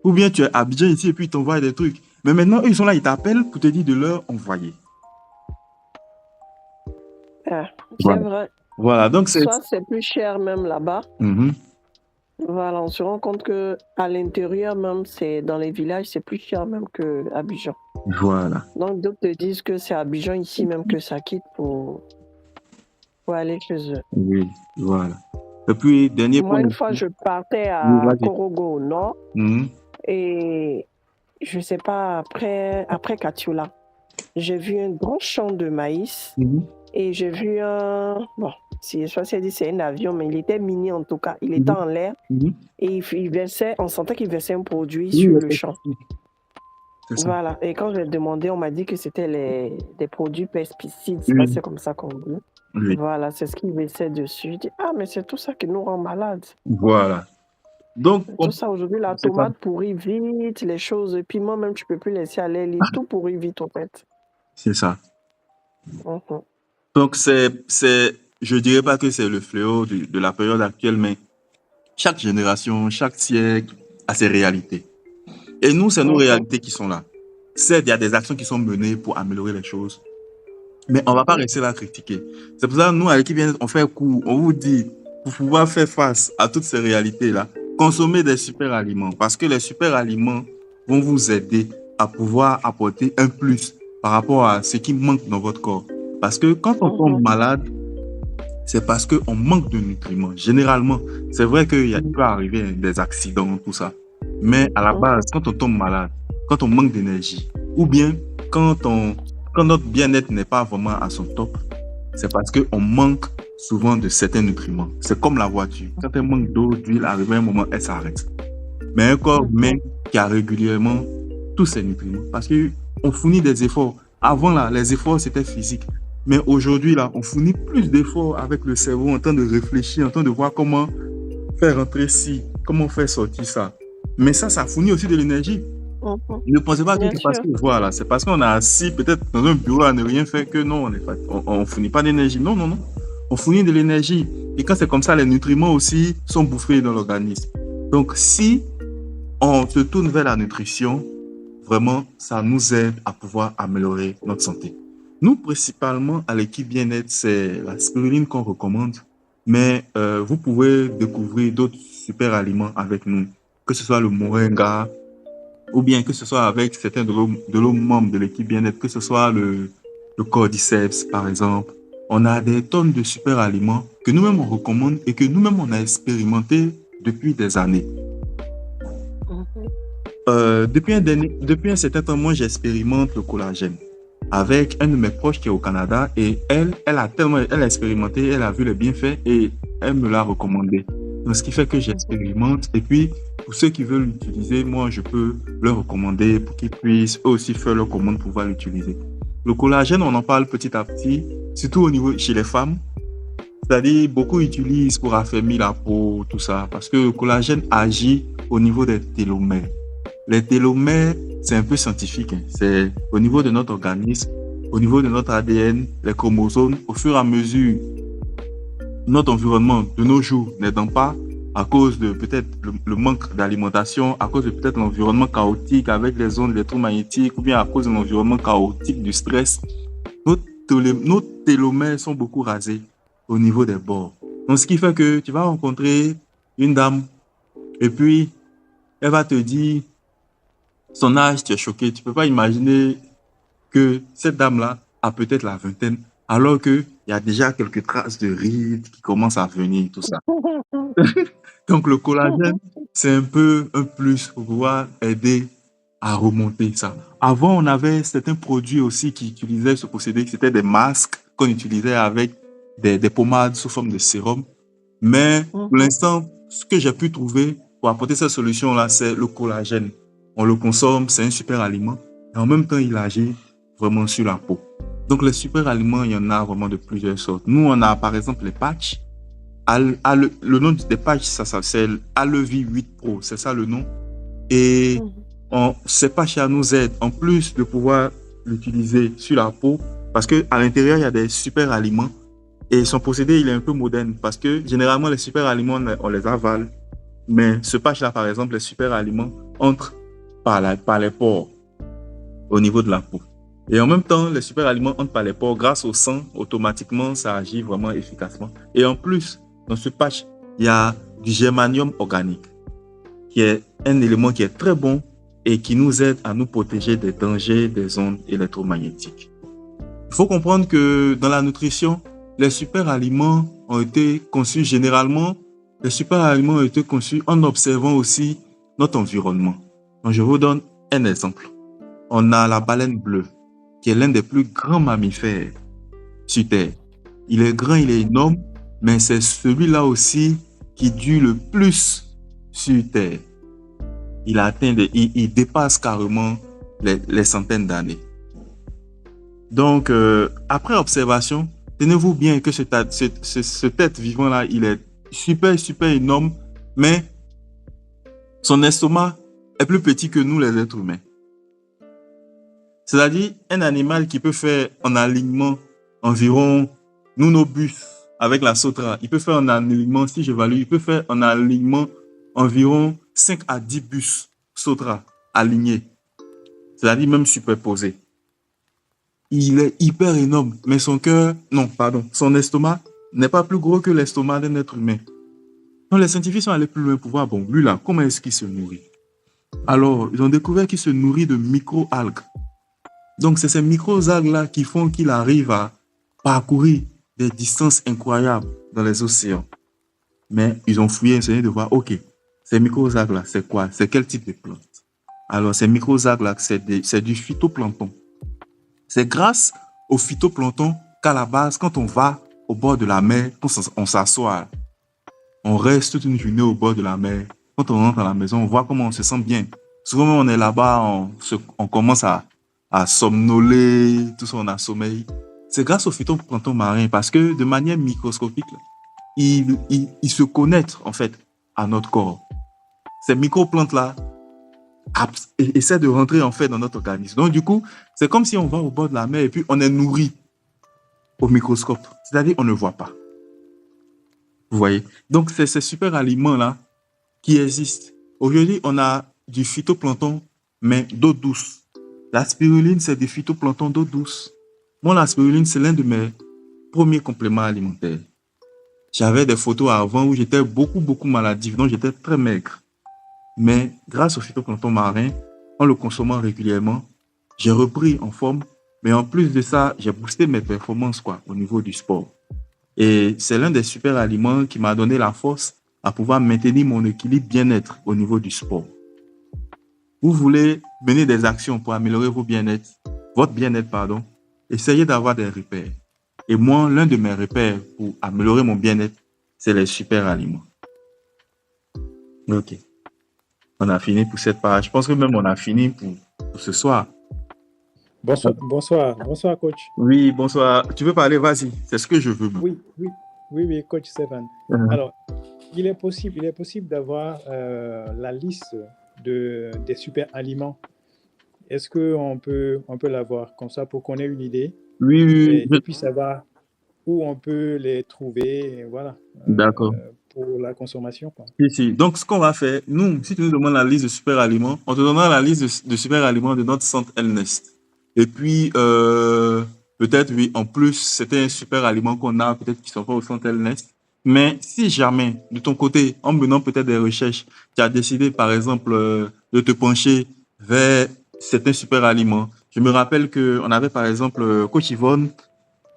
Ou bien tu es à Abidjan ici et puis ils t'envoient des trucs. Mais maintenant, eux, ils sont là, ils t'appellent pour te dire de leur envoyer. C'est vrai. Voilà, donc c'est... Soit c'est plus cher même là-bas. Voilà, on se rend compte qu'à l'intérieur même, dans les villages, c'est plus cher même qu'à Abidjan. Voilà. Donc d'autres te disent que c'est à Abidjan ici même que ça quitte pour aller chez eux. Oui, voilà. Et puis, dernier point. Moi, une fois, je partais à Korogo au nord et je ne sais pas, après Katiola, j'ai vu un grand champ de maïs et j'ai vu c'est un avion, mais il était mini en tout cas. Il était en l'air et on sentait qu'il versait un produit sur le champ. Voilà. Et quand j'ai demandé, on m'a dit que c'était des produits pesticides. C'est comme ça qu'on dit. Voilà, c'est ce qu'il versaient dessus. Je dis, mais c'est tout ça qui nous rend malades. Voilà. Donc, tout ça aujourd'hui, la tomate pourrit vite, les choses, et puis moi-même, tu ne peux plus laisser aller, tout pourrit vite en fait. C'est ça. Donc, je ne dirais pas que c'est le fléau de la période actuelle, mais chaque génération, chaque siècle a ses réalités. Et nous, c'est nos réalités qui sont là. Certes, il y a des actions qui sont menées pour améliorer les choses, mais on ne va pas rester là à critiquer. C'est pour ça que nous, à l'équipe, on fait un coup, on vous dit, pour pouvoir faire face à toutes ces réalités-là, consommez des super aliments, parce que les super aliments vont vous aider à pouvoir apporter un plus par rapport à ce qui manque dans votre corps. Parce que quand on tombe malade, c'est parce qu'on manque de nutriments. Généralement, c'est vrai qu'il peut arriver des accidents, tout ça. Mais à la base, quand on tombe malade, quand on manque d'énergie, ou bien quand notre bien-être n'est pas vraiment à son top, c'est parce qu'on manque souvent de certains nutriments. C'est comme la voiture. Quand elle manque d'eau, d'huile, arrive un moment, elle s'arrête. Mais un corps humain qui a régulièrement tous ces nutriments, parce qu'on fournit des efforts. Avant, là, les efforts, c'était physique. Mais aujourd'hui, là, on fournit plus d'efforts avec le cerveau en train de réfléchir, en train de voir comment faire rentrer ci, comment faire sortir ça. Mais ça fournit aussi de l'énergie. Ne pensez pas que c'est parce que voilà, c'est parce qu'on a assis peut-être dans un bureau à ne rien faire que non, on ne fournit pas d'énergie. Non. on fournit de l'énergie. Et quand c'est comme ça, les nutriments aussi sont bouffés dans l'organisme. Donc, si on se tourne vers la nutrition, vraiment, ça nous aide à pouvoir améliorer notre santé. Nous, principalement, à l'équipe bien-être, c'est la spiruline qu'on recommande, mais vous pouvez découvrir d'autres super aliments avec nous, que ce soit le moringa, ou bien que ce soit avec certains de nos membres de l'équipe bien-être, que ce soit le cordyceps, par exemple. On a des tonnes de super aliments que nous-mêmes on recommande et que nous-mêmes on a expérimenté depuis des années. Depuis un certain temps, moi, j'expérimente le collagène avec un de mes proches qui est au Canada et elle a expérimenté, elle a vu les bienfaits et elle me l'a recommandé. Donc, ce qui fait que j'expérimente et puis pour ceux qui veulent l'utiliser, moi, je peux leur recommander pour qu'ils puissent eux aussi faire leur commande pour pouvoir l'utiliser. Le collagène, on en parle petit à petit, surtout au niveau chez les femmes. C'est-à-dire, beaucoup utilisent pour affermir la peau, tout ça, parce que le collagène agit au niveau des télomères. Les télomères, c'est un peu scientifique, hein. C'est au niveau de notre organisme, au niveau de notre ADN, les chromosomes, au fur et à mesure, notre environnement de nos jours n'aidant pas, à cause de peut-être le manque d'alimentation, à cause de peut-être l'environnement chaotique avec les ondes électromagnétiques, ou bien à cause de l'environnement chaotique du stress, nos télomères sont beaucoup rasés au niveau des bords. Donc, ce qui fait que tu vas rencontrer une dame et puis elle va te dire son âge, tu es choqué. Tu ne peux pas imaginer que cette dame-là a peut-être la vingtaine, alors qu'il y a déjà quelques traces de rides qui commencent à venir, tout ça. Donc, le collagène, c'est un peu un plus pour pouvoir aider à remonter ça. Avant, on avait certains produits aussi qui utilisaient ce procédé, c'était des masques qu'on utilisait avec des pommades sous forme de sérum. Mais pour l'instant, ce que j'ai pu trouver pour apporter cette solution-là, c'est le collagène. On le consomme, c'est un super aliment. Et en même temps, il agit vraiment sur la peau. Donc, les super aliments, il y en a vraiment de plusieurs sortes. Nous, on a par exemple les patchs. Le nom des patchs, ça c'est Alevi 8 Pro, c'est ça le nom. Et ces patchs nous aident, en plus de pouvoir l'utiliser sur la peau, parce qu'à l'intérieur, il y a des super aliments. Et son procédé, il est un peu moderne, parce que généralement, les super aliments, on les avale. Mais ce patch-là, par exemple, les super aliments entrent par les pores au niveau de la peau. Et en même temps, les super aliments entrent par les pores grâce au sang. Automatiquement, ça agit vraiment efficacement. Et en plus, dans ce patch, il y a du germanium organique, qui est un élément qui est très bon et qui nous aide à nous protéger des dangers des ondes électromagnétiques. Il faut comprendre que dans la nutrition, les super aliments ont été conçus généralement, les super aliments ont été conçus en observant aussi notre environnement. Donc, je vous donne un exemple. On a la baleine bleue, qui est l'un des plus grands mammifères sur Terre. Il est grand, il est énorme, mais c'est celui-là aussi qui dure le plus sur Terre. Il dépasse carrément les centaines d'années. Donc, après observation, tenez-vous bien que ce être vivant-là, il est super, super énorme, mais son estomac est plus petit que nous, les êtres humains. C'est-à-dire, un animal qui peut faire en alignement environ, nous, nos bus, avec la sauterelle, il peut faire en alignement, si j'évalue, il peut faire en alignement environ 5 à 10 bus sauterelles alignés. C'est-à-dire même superposés. Il est hyper énorme, mais son estomac n'est pas plus gros que l'estomac d'un être humain. Donc, les scientifiques sont allés plus loin pour voir, bon, lui là, comment est-ce qu'il se nourrit? Alors, ils ont découvert qu'il se nourrit de micro-algues. Donc, c'est ces micro-algues-là qui font qu'il arrive à parcourir des distances incroyables dans les océans. Mais ils ont fouillé, essayé de voir, ok, ces micro-algues-là, c'est quoi? C'est quel type de plante? Alors, ces micro-algues-là, c'est du phytoplancton. C'est grâce au phytoplancton qu'à la base, quand on va au bord de la mer, on s'assoit, on reste toute une journée au bord de la mer. Quand on rentre à la maison, on voit comment on se sent bien. Souvent, on est là-bas, on commence à somnoler, tout ça, on a sommeil. C'est grâce au phytoplancton marin parce que de manière microscopique, il se connecte en fait à notre corps. Ces microplantes-là essaient de rentrer en fait dans notre organisme. Donc du coup, c'est comme si on va au bord de la mer et puis on est nourri au microscope. C'est-à-dire on ne voit pas. Vous voyez? Donc, c'est ces super aliments-là qui existent. Aujourd'hui, on a du phytoplancton, mais d'eau douce. La spiruline, c'est du phytoplancton d'eau douce. Moi, la spiruline, c'est l'un de mes premiers compléments alimentaires. J'avais des photos avant où j'étais beaucoup maladif, donc j'étais très maigre. Mais grâce au phytoplancton marin, en le consommant régulièrement, j'ai repris en forme. Mais en plus de ça, j'ai boosté mes performances au niveau du sport. Et c'est l'un des super aliments qui m'a donné la force à pouvoir maintenir mon équilibre bien-être au niveau du sport. Vous voulez mener des actions pour améliorer votre bien-être, essayez d'avoir des repères. Et moi, l'un de mes repères pour améliorer mon bien-être, c'est les super aliments. Ok. On a fini pour cette page. Je pense que même on a fini pour ce soir. Bonsoir, coach. Oui, bonsoir. Tu veux parler? Vas-y. C'est ce que je veux. Oui, coach Stéphane. Alors, il est possible d'avoir la liste des super aliments. Est-ce qu'on peut l'avoir comme ça pour qu'on ait une idée? Oui. Et puis savoir où on peut les trouver, voilà. D'accord. Pour la consommation, quoi. Si. Donc, ce qu'on va faire, nous, si tu nous demandes la liste de super aliments, on te donnera la liste de super aliments de notre centre Elnest. Et puis, peut-être, oui, en plus, c'était un super aliment qu'on a, peut-être qu'ils ne sont pas au centre Elnest. Mais si jamais, de ton côté, en menant peut-être des recherches, tu as décidé, par exemple, de te pencher vers certains super aliments. Je me rappelle qu'on avait, par exemple, Coach Yvonne,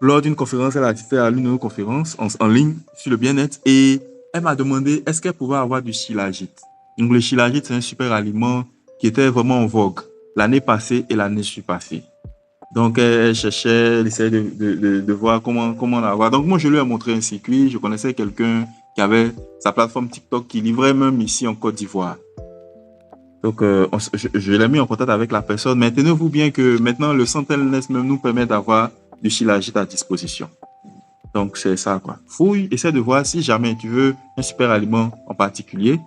lors d'une conférence, elle a assisté à l'une de nos conférences en ligne sur le bien-être et elle m'a demandé est-ce qu'elle pouvait avoir du shilajit. Donc, le shilajit, c'est un super aliment qui était vraiment en vogue l'année passée et l'année surpassée. Donc, elle cherchait, elle essayait de voir comment l'avoir. Donc, moi, je lui ai montré un circuit. Je connaissais quelqu'un qui avait sa plateforme TikTok qui livrait même ici en Côte d'Ivoire. Donc, je l'ai mis en contact avec la personne. Mais tenez-vous bien que maintenant, le centre Elnest même nous permet d'avoir du shilajit à disposition. Donc, c'est ça, quoi. Fouille, essaie de voir si jamais tu veux un super aliment en particulier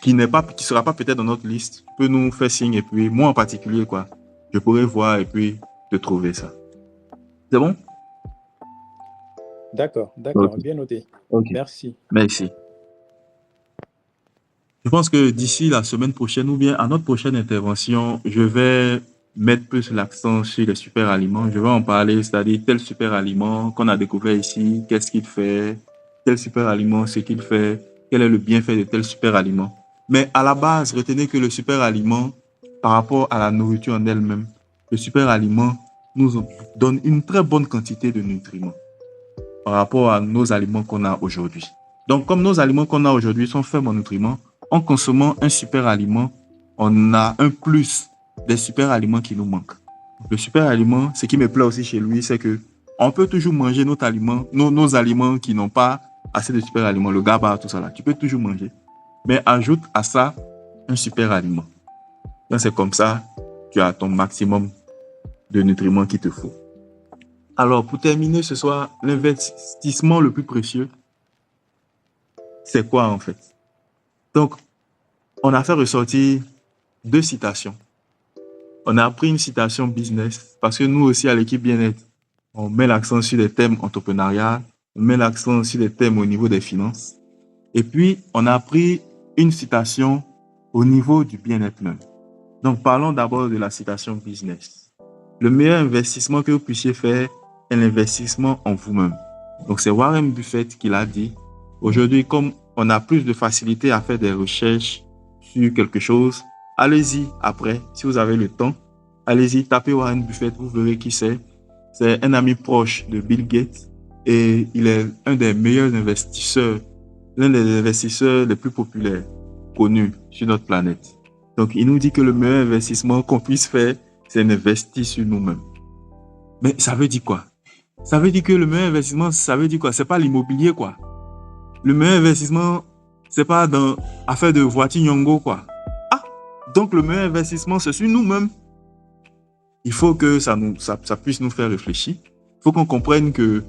qui sera pas peut-être dans notre liste. Tu peux nous faire signe et puis moi en particulier, quoi. Je pourrais voir et puis te trouver ça. C'est bon? D'accord. Okay. Bien noté. Okay. Merci. Je pense que d'ici la semaine prochaine ou bien à notre prochaine intervention, je vais mettre plus l'accent sur les super aliments. Je vais en parler, c'est-à-dire tel super aliment qu'on a découvert ici, qu'est-ce qu'il fait, tel super aliment, ce qu'il fait, quel est le bienfait de tel super aliment. Mais à la base, retenez que le super aliment, par rapport à la nourriture en elle-même, le super aliment nous donne une très bonne quantité de nutriments par rapport à nos aliments qu'on a aujourd'hui. Donc, comme nos aliments qu'on a aujourd'hui sont faibles en nutriments, en consommant un super aliment, on a un plus des super aliments qui nous manquent. Le super aliment, ce qui me plaît aussi chez lui, c'est que on peut toujours manger nos aliments qui n'ont pas assez de super aliments, le GABA, tout ça là. Tu peux toujours manger. Mais ajoute à ça un super aliment. Donc, c'est comme ça, tu as ton maximum de nutriments qu'il te faut. Alors, pour terminer ce soir, l'investissement le plus précieux, c'est quoi en fait? Donc, on a fait ressortir 2 citations. On a pris une citation business parce que nous aussi, à l'équipe bien-être, on met l'accent sur les thèmes entrepreneurial, on met l'accent sur les thèmes au niveau des finances. Et puis, on a pris une citation au niveau du bien-être même. Donc, parlons d'abord de la citation business. Le meilleur investissement que vous puissiez faire est l'investissement en vous-même. Donc, c'est Warren Buffett qui l'a dit. Aujourd'hui, comme on a plus de facilité à faire des recherches sur quelque chose, allez-y après, si vous avez le temps, allez-y, tapez Warren Buffett, vous verrez qui c'est. C'est un ami proche de Bill Gates et il est un des meilleurs investisseurs, l'un des investisseurs les plus populaires connus sur notre planète. Donc, il nous dit que le meilleur investissement qu'on puisse faire, c'est d'investir sur nous-mêmes. Mais ça veut dire quoi? Ça veut dire que le meilleur investissement, ça veut dire quoi? C'est pas l'immobilier, quoi. Le meilleur investissement, c'est pas dans affaire de voiture Nyongo, quoi. Ah, donc le meilleur investissement, c'est sur nous-mêmes. Il faut que ça puisse nous faire réfléchir. Il faut qu'on comprenne que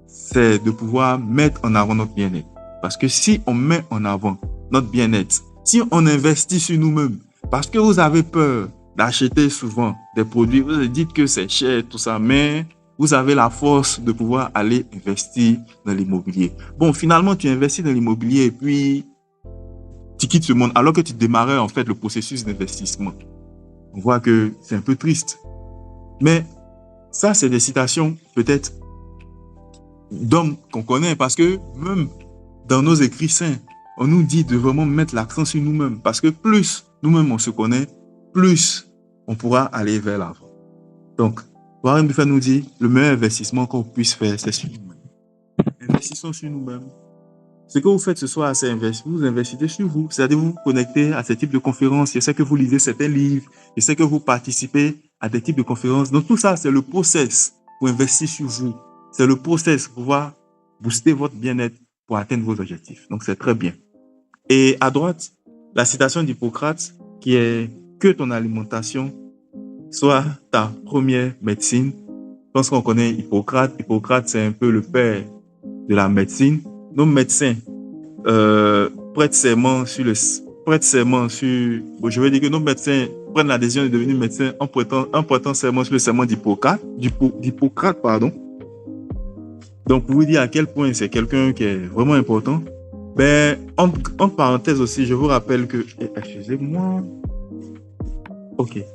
c'est de pouvoir mettre en avant notre bien-être. Parce que si on met en avant notre bien-être, si on investit sur nous-mêmes, parce que vous avez peur d'acheter souvent des produits, vous dites que c'est cher, tout ça, mais vous avez la force de pouvoir aller investir dans l'immobilier. Bon, finalement, tu investis dans l'immobilier et puis tu quittes ce monde alors que tu démarrais en fait le processus d'investissement. On voit que c'est un peu triste. Mais ça, c'est des citations peut-être d'hommes qu'on connaît parce que même dans nos écrits saints, on nous dit de vraiment mettre l'accent sur nous-mêmes parce que plus nous-mêmes on se connaît, plus on pourra aller vers l'avant. Donc, Warren Buffett nous dit le meilleur investissement qu'on puisse faire, c'est sur nous-mêmes. Investissons sur nous-mêmes. Ce que vous faites ce soir, c'est vous investissez sur vous. C'est-à-dire vous connectez à ce type de conférences. Je sais que vous lisez certains livres. Je sais que vous participez à des types de conférences. Donc tout ça, c'est le process pour investir sur vous. C'est le process pour pouvoir booster votre bien-être pour atteindre vos objectifs. Donc c'est très bien. Et à droite, la citation d'Hippocrate qui est que ton alimentation soit ta première médecine. Je pense qu'on connaît Hippocrate. Hippocrate, c'est un peu le père de la médecine. Nos médecins prêtent serment sur je veux dire que nos médecins prennent la décision de devenir médecins en prêtant serment sur le serment d'Hippocrate, pardon. Donc, pour vous dire à quel point c'est quelqu'un qui est vraiment important, ben, entre parenthèses aussi, je vous rappelle que, excusez-moi, ok.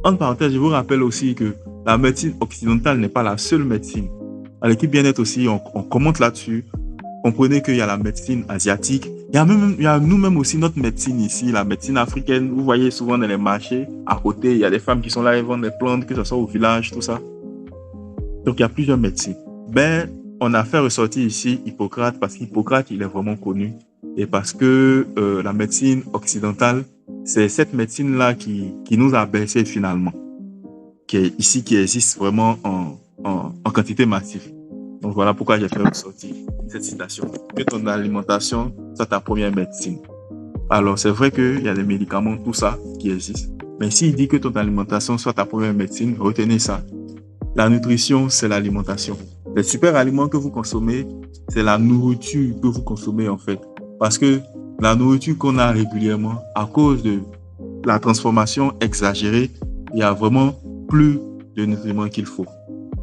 Entre parenthèses, je vous rappelle aussi que la médecine occidentale n'est pas la seule médecine. À l'équipe bien-être aussi, on commente là-dessus. Comprenez qu'il y a la médecine asiatique. Il y a nous-mêmes aussi notre médecine ici, la médecine africaine. Vous voyez souvent dans les marchés, à côté, il y a des femmes qui sont là et vendent des plantes, que ce soit au village, tout ça. Donc, il y a plusieurs médecines. Ben, on a fait ressortir ici Hippocrate parce qu'Hippocrate, il est vraiment connu. Et parce que la médecine occidentale, c'est cette médecine-là qui nous a bercés finalement, qui existe vraiment en quantité massive. Donc voilà pourquoi j'ai fait ressortir cette citation. Que ton alimentation soit ta première médecine. Alors c'est vrai qu'il y a des médicaments, tout ça qui existe. Mais s'il dit que ton alimentation soit ta première médecine, retenez ça. La nutrition, c'est l'alimentation. Les super aliments que vous consommez, c'est la nourriture que vous consommez en fait. Parce que la nourriture qu'on a régulièrement, à cause de la transformation exagérée, il y a vraiment plus de nutriments qu'il faut.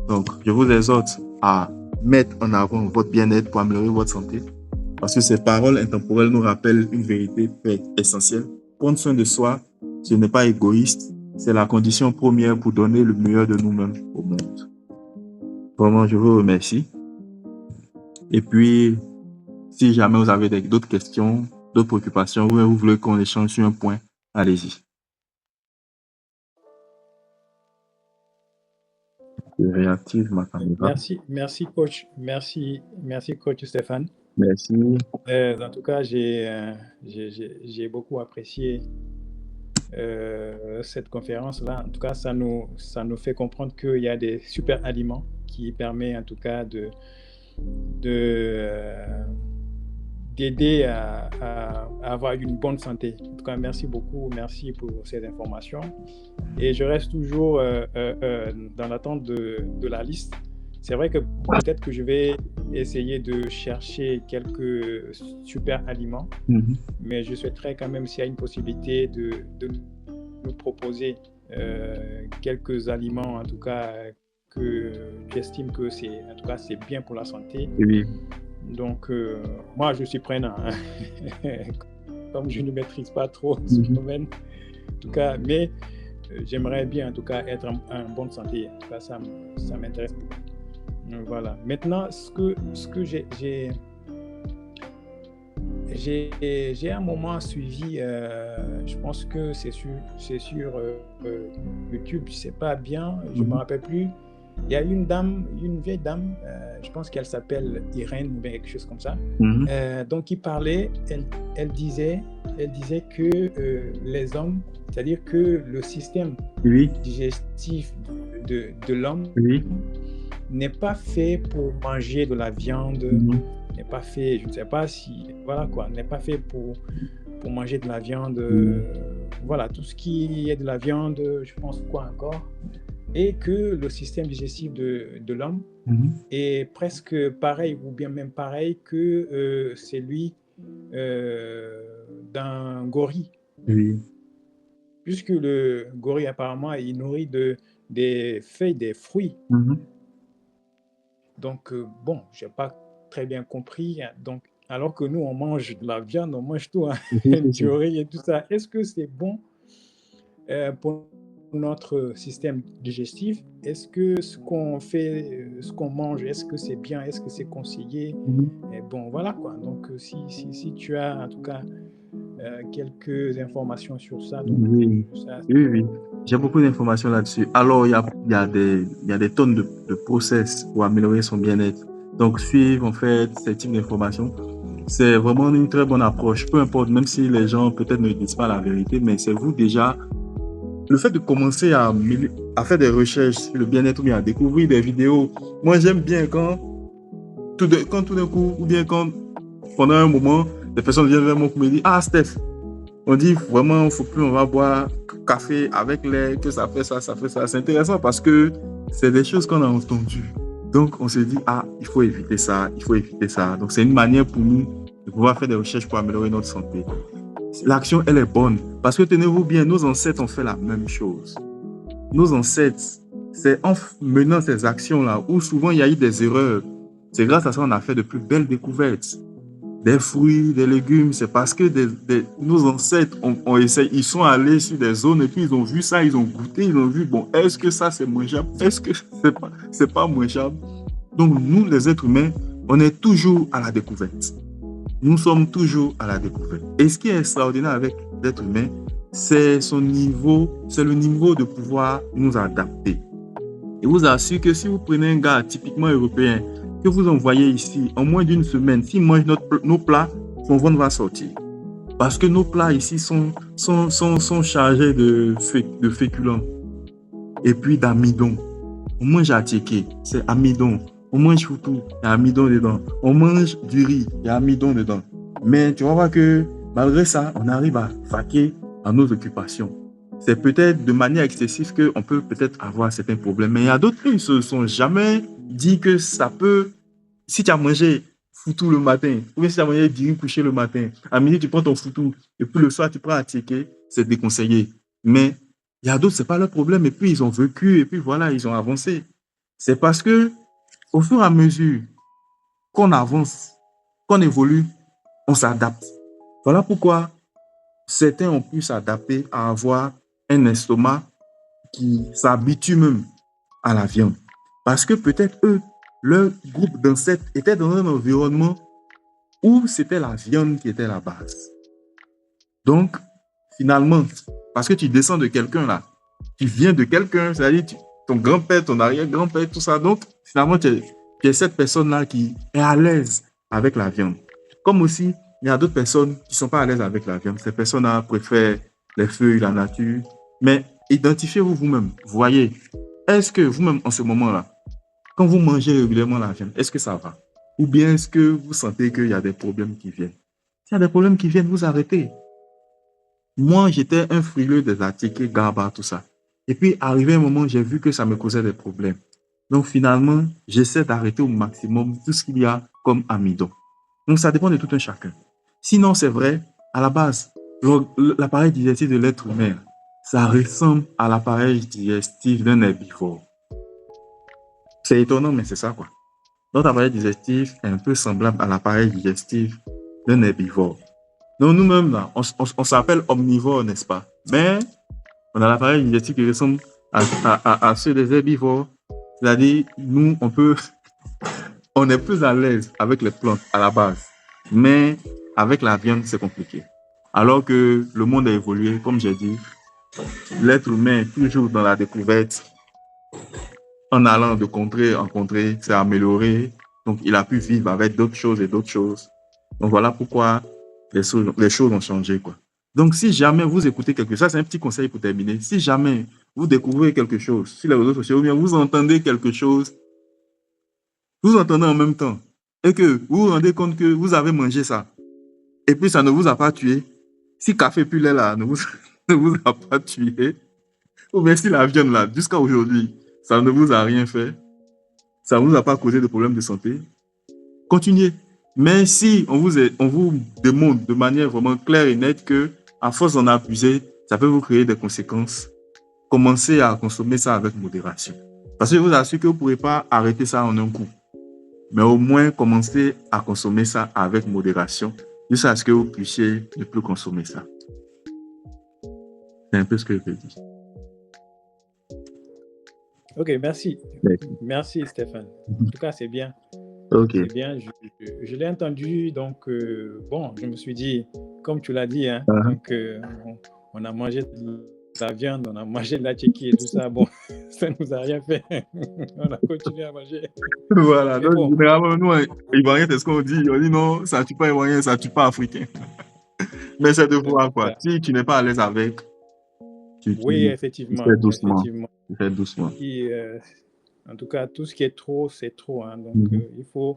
Donc, je vous exhorte à mettre en avant votre bien-être pour améliorer votre santé. Parce que ces paroles intemporelles nous rappellent une vérité essentielle. Prendre soin de soi, ce n'est pas égoïste, c'est la condition première pour donner le meilleur de nous-mêmes au monde. Vraiment, je vous remercie. Et puis, si jamais vous avez d'autres questions, d'autres préoccupations, ou vous voulez qu'on échange sur un point, allez-y. Je réactive ma caméra. Merci coach. Merci coach Stéphane. Merci. En tout cas, j'ai beaucoup apprécié cette conférence-là. En tout cas, ça nous fait comprendre qu'il y a des super aliments qui permettent en tout cas d'aider à avoir une bonne santé. En tout cas, merci beaucoup, merci pour ces informations. Et je reste toujours dans l'attente de la liste. C'est vrai que peut-être que je vais essayer de chercher quelques super aliments, mais je souhaiterais quand même s'il y a une possibilité de nous proposer quelques aliments, en tout cas, que j'estime que c'est bien pour la santé. Oui. Donc, moi, je suis prenant. Comme je ne maîtrise pas trop ce domaine, en tout cas, mais j'aimerais bien, en tout cas, être en bonne santé. En tout cas, ça m'intéresse beaucoup. Voilà. Maintenant, ce que j'ai un moment suivi, je pense que c'est sur YouTube, je ne sais pas bien, je ne me rappelle plus. Il y a une vieille dame, je pense qu'elle s'appelle Irène ou bien quelque chose comme ça. Donc, qui parlait, elle disait que les hommes, c'est-à-dire que le système digestif de l'homme n'est pas fait pour manger de la viande, n'est pas fait, je ne sais pas si, voilà quoi, n'est pas fait pour manger de la viande, voilà, tout ce qui est de la viande, je pense quoi encore, et que le système digestif de l'homme est presque pareil, ou bien même pareil que celui d'un gorille. Puisque le gorille, apparemment, il nourrit des feuilles, des fruits. Donc, bon, je n'ai pas très bien compris. Donc, alors que nous, on mange de la viande, on mange tout, hein, du riz et tout ça. Est-ce que c'est bon pour notre système digestif? Est-ce que ce qu'on fait, ce qu'on mange, est-ce que c'est bien? Est-ce que c'est conseillé? Et bon, voilà quoi. Donc, si tu as en tout cas quelques informations sur ça. Donc, oui. J'ai beaucoup d'informations là-dessus. Alors, il y a des tonnes de process pour améliorer son bien-être. Donc, suivre en fait ces types d'informations, c'est vraiment une très bonne approche. Peu importe, même si les gens peut-être ne disent pas la vérité, mais c'est vous déjà. Le fait de commencer à faire des recherches sur le bien-être ou bien à découvrir des vidéos. Moi, j'aime bien quand tout d'un coup, ou bien quand pendant un moment, des personnes viennent vers moi pour me dire « Ah, Steph, on dit vraiment, il ne faut plus, on va boire café avec lait, que ça fait ça, ça fait ça. » C'est intéressant parce que c'est des choses qu'on a entendues. Donc, on se dit « Ah, il faut éviter ça, il faut éviter ça. » Donc, c'est une manière pour nous de pouvoir faire des recherches pour améliorer notre santé. L'action, elle est bonne. Parce que tenez-vous bien, nos ancêtres ont fait la même chose. Nos ancêtres, c'est en menant ces actions-là où souvent il y a eu des erreurs. C'est grâce à ça qu'on a fait de plus belles découvertes. Des fruits, des légumes, c'est parce que nos ancêtres ont essayé, ils sont allés sur des zones et puis ils ont vu ça, ils ont goûté, ils ont vu, bon, est-ce que ça c'est mangeable? Est-ce que c'est pas mangeable? Donc nous, les êtres humains, on est toujours à la découverte. Nous sommes toujours à la découverte. Et ce qui est extraordinaire avec l'être humain, c'est le niveau de pouvoir nous adapter. Et vous assure que si vous prenez un gars typiquement européen, que vous envoyez ici, en moins d'une semaine, s'il mange nos plats, son ventre va sortir. Parce que nos plats ici sont chargés de féculents et puis d'amidon. On mange attiéké, c'est amidon. On mange foutou, il y a amidon dedans. On mange du riz, il y a amidon dedans. Mais tu vas voir que malgré ça, on arrive à vaquer à nos occupations. C'est peut-être de manière excessive qu'on peut peut-être avoir certains problèmes. Mais il y a d'autres qui ne se sont jamais dit que ça peut... Si tu as mangé foutou le matin, ou bien si tu as mangé du riz couché le matin, à midi tu prends ton foutou, et puis le soir tu prends attiéké, c'est déconseillé. Mais il y a d'autres, ce n'est pas leur problème. Et puis ils ont vécu, et puis voilà, ils ont avancé. C'est parce que au fur et à mesure qu'on avance, qu'on évolue, on s'adapte. Voilà pourquoi certains ont pu s'adapter à avoir un estomac qui s'habitue même à la viande. Parce que peut-être eux, leur groupe d'ancêtres était dans un environnement où c'était la viande qui était la base. Donc, finalement, parce que tu descends de quelqu'un là, tu viens de quelqu'un, c'est-à-dire ton grand-père, ton arrière-grand-père, tout ça. Donc, finalement, tu es cette personne-là qui est à l'aise avec la viande. Comme aussi, il y a d'autres personnes qui ne sont pas à l'aise avec la viande. Ces personnes-là préfèrent les feuilles, la nature. Mais identifiez-vous vous-même. Voyez, est-ce que vous-même, en ce moment-là, quand vous mangez régulièrement la viande, est-ce que ça va? Ou bien est-ce que vous sentez qu'il y a des problèmes qui viennent? S'il y a des problèmes qui viennent, vous arrêtez. Moi, j'étais un frileux des attiéké, GABA, tout ça. Et puis, arrivé un moment, j'ai vu que ça me causait des problèmes. Donc, finalement, j'essaie d'arrêter au maximum tout ce qu'il y a comme amidon. Donc, ça dépend de tout un chacun. Sinon, c'est vrai, à la base, l'appareil digestif de l'être humain, ça ressemble à l'appareil digestif d'un herbivore. C'est étonnant, mais c'est ça, quoi. Notre appareil digestif est un peu semblable à l'appareil digestif d'un herbivore. Donc, nous-mêmes, là, on s'appelle omnivore, n'est-ce pas? Mais on a l'appareil digestif qui ressemble à ceux des herbivores. C'est-à-dire, nous, on est plus à l'aise avec les plantes à la base. Mais avec la viande, c'est compliqué. Alors que le monde a évolué, comme j'ai dit, l'être humain est toujours dans la découverte. En allant de contrée en contrée, c'est amélioré. Donc, il a pu vivre avec d'autres choses et d'autres choses. Donc, voilà pourquoi les choses ont changé, quoi. Donc, si jamais vous écoutez quelque chose, ça c'est un petit conseil pour terminer. Si jamais vous découvrez quelque chose sur les réseaux sociaux, ou bien vous entendez quelque chose, vous entendez en même temps, et que vous vous rendez compte que vous avez mangé ça, et puis ça ne vous a pas tué, si café puis lait là ne vous a pas tué, ou bien si la viande là, jusqu'à aujourd'hui, ça ne vous a rien fait, ça ne vous a pas causé de problème de santé, continuez. Mais si on vous démontre de manière vraiment claire et nette que, à force d'en abuser, ça peut vous créer des conséquences, commencez à consommer ça avec modération. Parce que je vous assure que vous ne pourrez pas arrêter ça en un coup. mais au moins commencer à consommer ça avec modération, jusqu'à ce que vous puissiez ne plus consommer ça. C'est un peu ce que je peux dire. Ok, merci. Merci, Stéphane. En tout cas, c'est bien. Ok. C'est bien. Je l'ai entendu, donc, bon, je me suis dit, comme tu l'as dit, hein, donc, on a mangé de la viande, on a mangé de la tchéquie et tout ça. Bon, ça ne nous a rien fait. On a continué à manger. Voilà. Mais Donc, bon. généralement, nous, Ivoiriens, c'est ce qu'on dit. On dit non, ça ne tue pas Ivoirien, ça ne tue pas Africain. Mais c'est de voir, quoi. Si tu n'es pas à l'aise avec, oui, effectivement. Tu fais doucement. Effectivement. Tu fais doucement. Et, en tout cas, tout ce qui est trop, c'est trop. Hein. Donc, il faut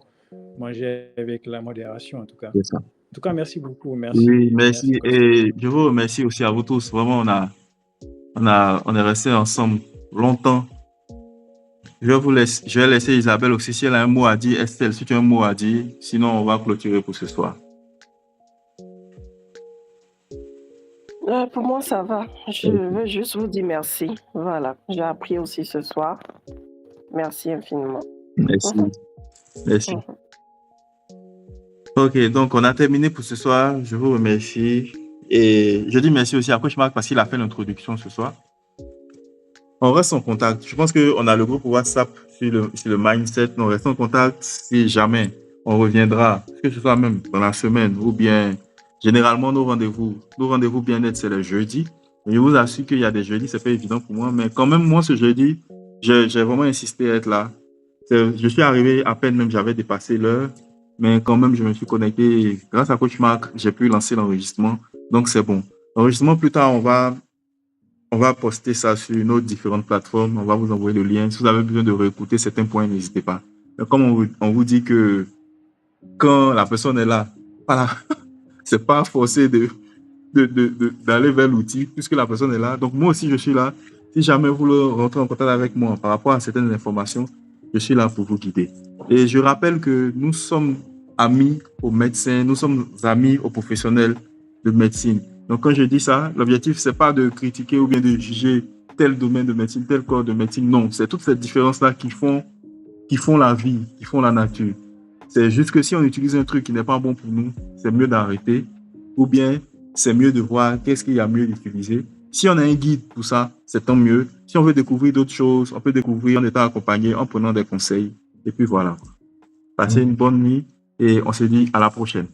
manger avec la modération, en tout cas. C'est ça. En tout cas, merci beaucoup. Merci. Oui, merci. Et je vous remercie aussi à vous tous. Vraiment, on est restés ensemble longtemps. Je vais laisser Isabelle aussi si elle a un mot à dire. Estelle, si tu as un mot à dire, sinon on va clôturer pour ce soir. Pour moi, ça va. Je veux juste vous dire merci. Voilà, j'ai appris aussi ce soir. Merci infiniment. Merci. Merci. Ok, donc on a terminé pour ce soir. Je vous remercie. Et je dis merci aussi à Coach Marc parce qu'il a fait l'introduction ce soir. On reste en contact. Je pense qu'on a le groupe WhatsApp sur le mindset. On reste en contact si jamais on reviendra, que ce soit même dans la semaine ou bien généralement nos rendez-vous bien-être, c'est le jeudi. Mais je vous assure qu'il y a des jeudis, c'est pas évident pour moi. Mais quand même, moi, ce jeudi, j'ai vraiment insisté à être là. Je suis arrivé à peine, même j'avais dépassé l'heure. Mais quand même, je me suis connecté. Grâce à Coach Marc, j'ai pu lancer l'enregistrement. Donc, c'est bon. L'enregistrement, plus tard, on va poster ça sur nos différentes plateformes. On va vous envoyer le lien. Si vous avez besoin de réécouter certains points, n'hésitez pas. Mais comme on vous dit que quand la personne est là, voilà, c'est pas forcé d'aller vers l'outil puisque la personne est là. Donc, moi aussi, je suis là. Si jamais vous voulez rentrer en contact avec moi par rapport à certaines informations, je suis là pour vous guider. Et je rappelle que nous sommes amis aux médecins, nous sommes amis aux professionnels de médecine. Donc, quand je dis ça, l'objectif, c'est pas de critiquer ou bien de juger tel domaine de médecine, tel corps de médecine. Non, c'est toutes ces différences-là qui font la vie, qui font la nature. C'est juste que si on utilise un truc qui n'est pas bon pour nous, c'est mieux d'arrêter. Ou bien, c'est mieux de voir qu'est-ce qu'il y a mieux d'utiliser. Si on a un guide pour ça, c'est tant mieux. Si on veut découvrir d'autres choses, on peut découvrir en étant accompagné, en prenant des conseils. Et puis voilà. Passez une bonne nuit et on se dit à la prochaine.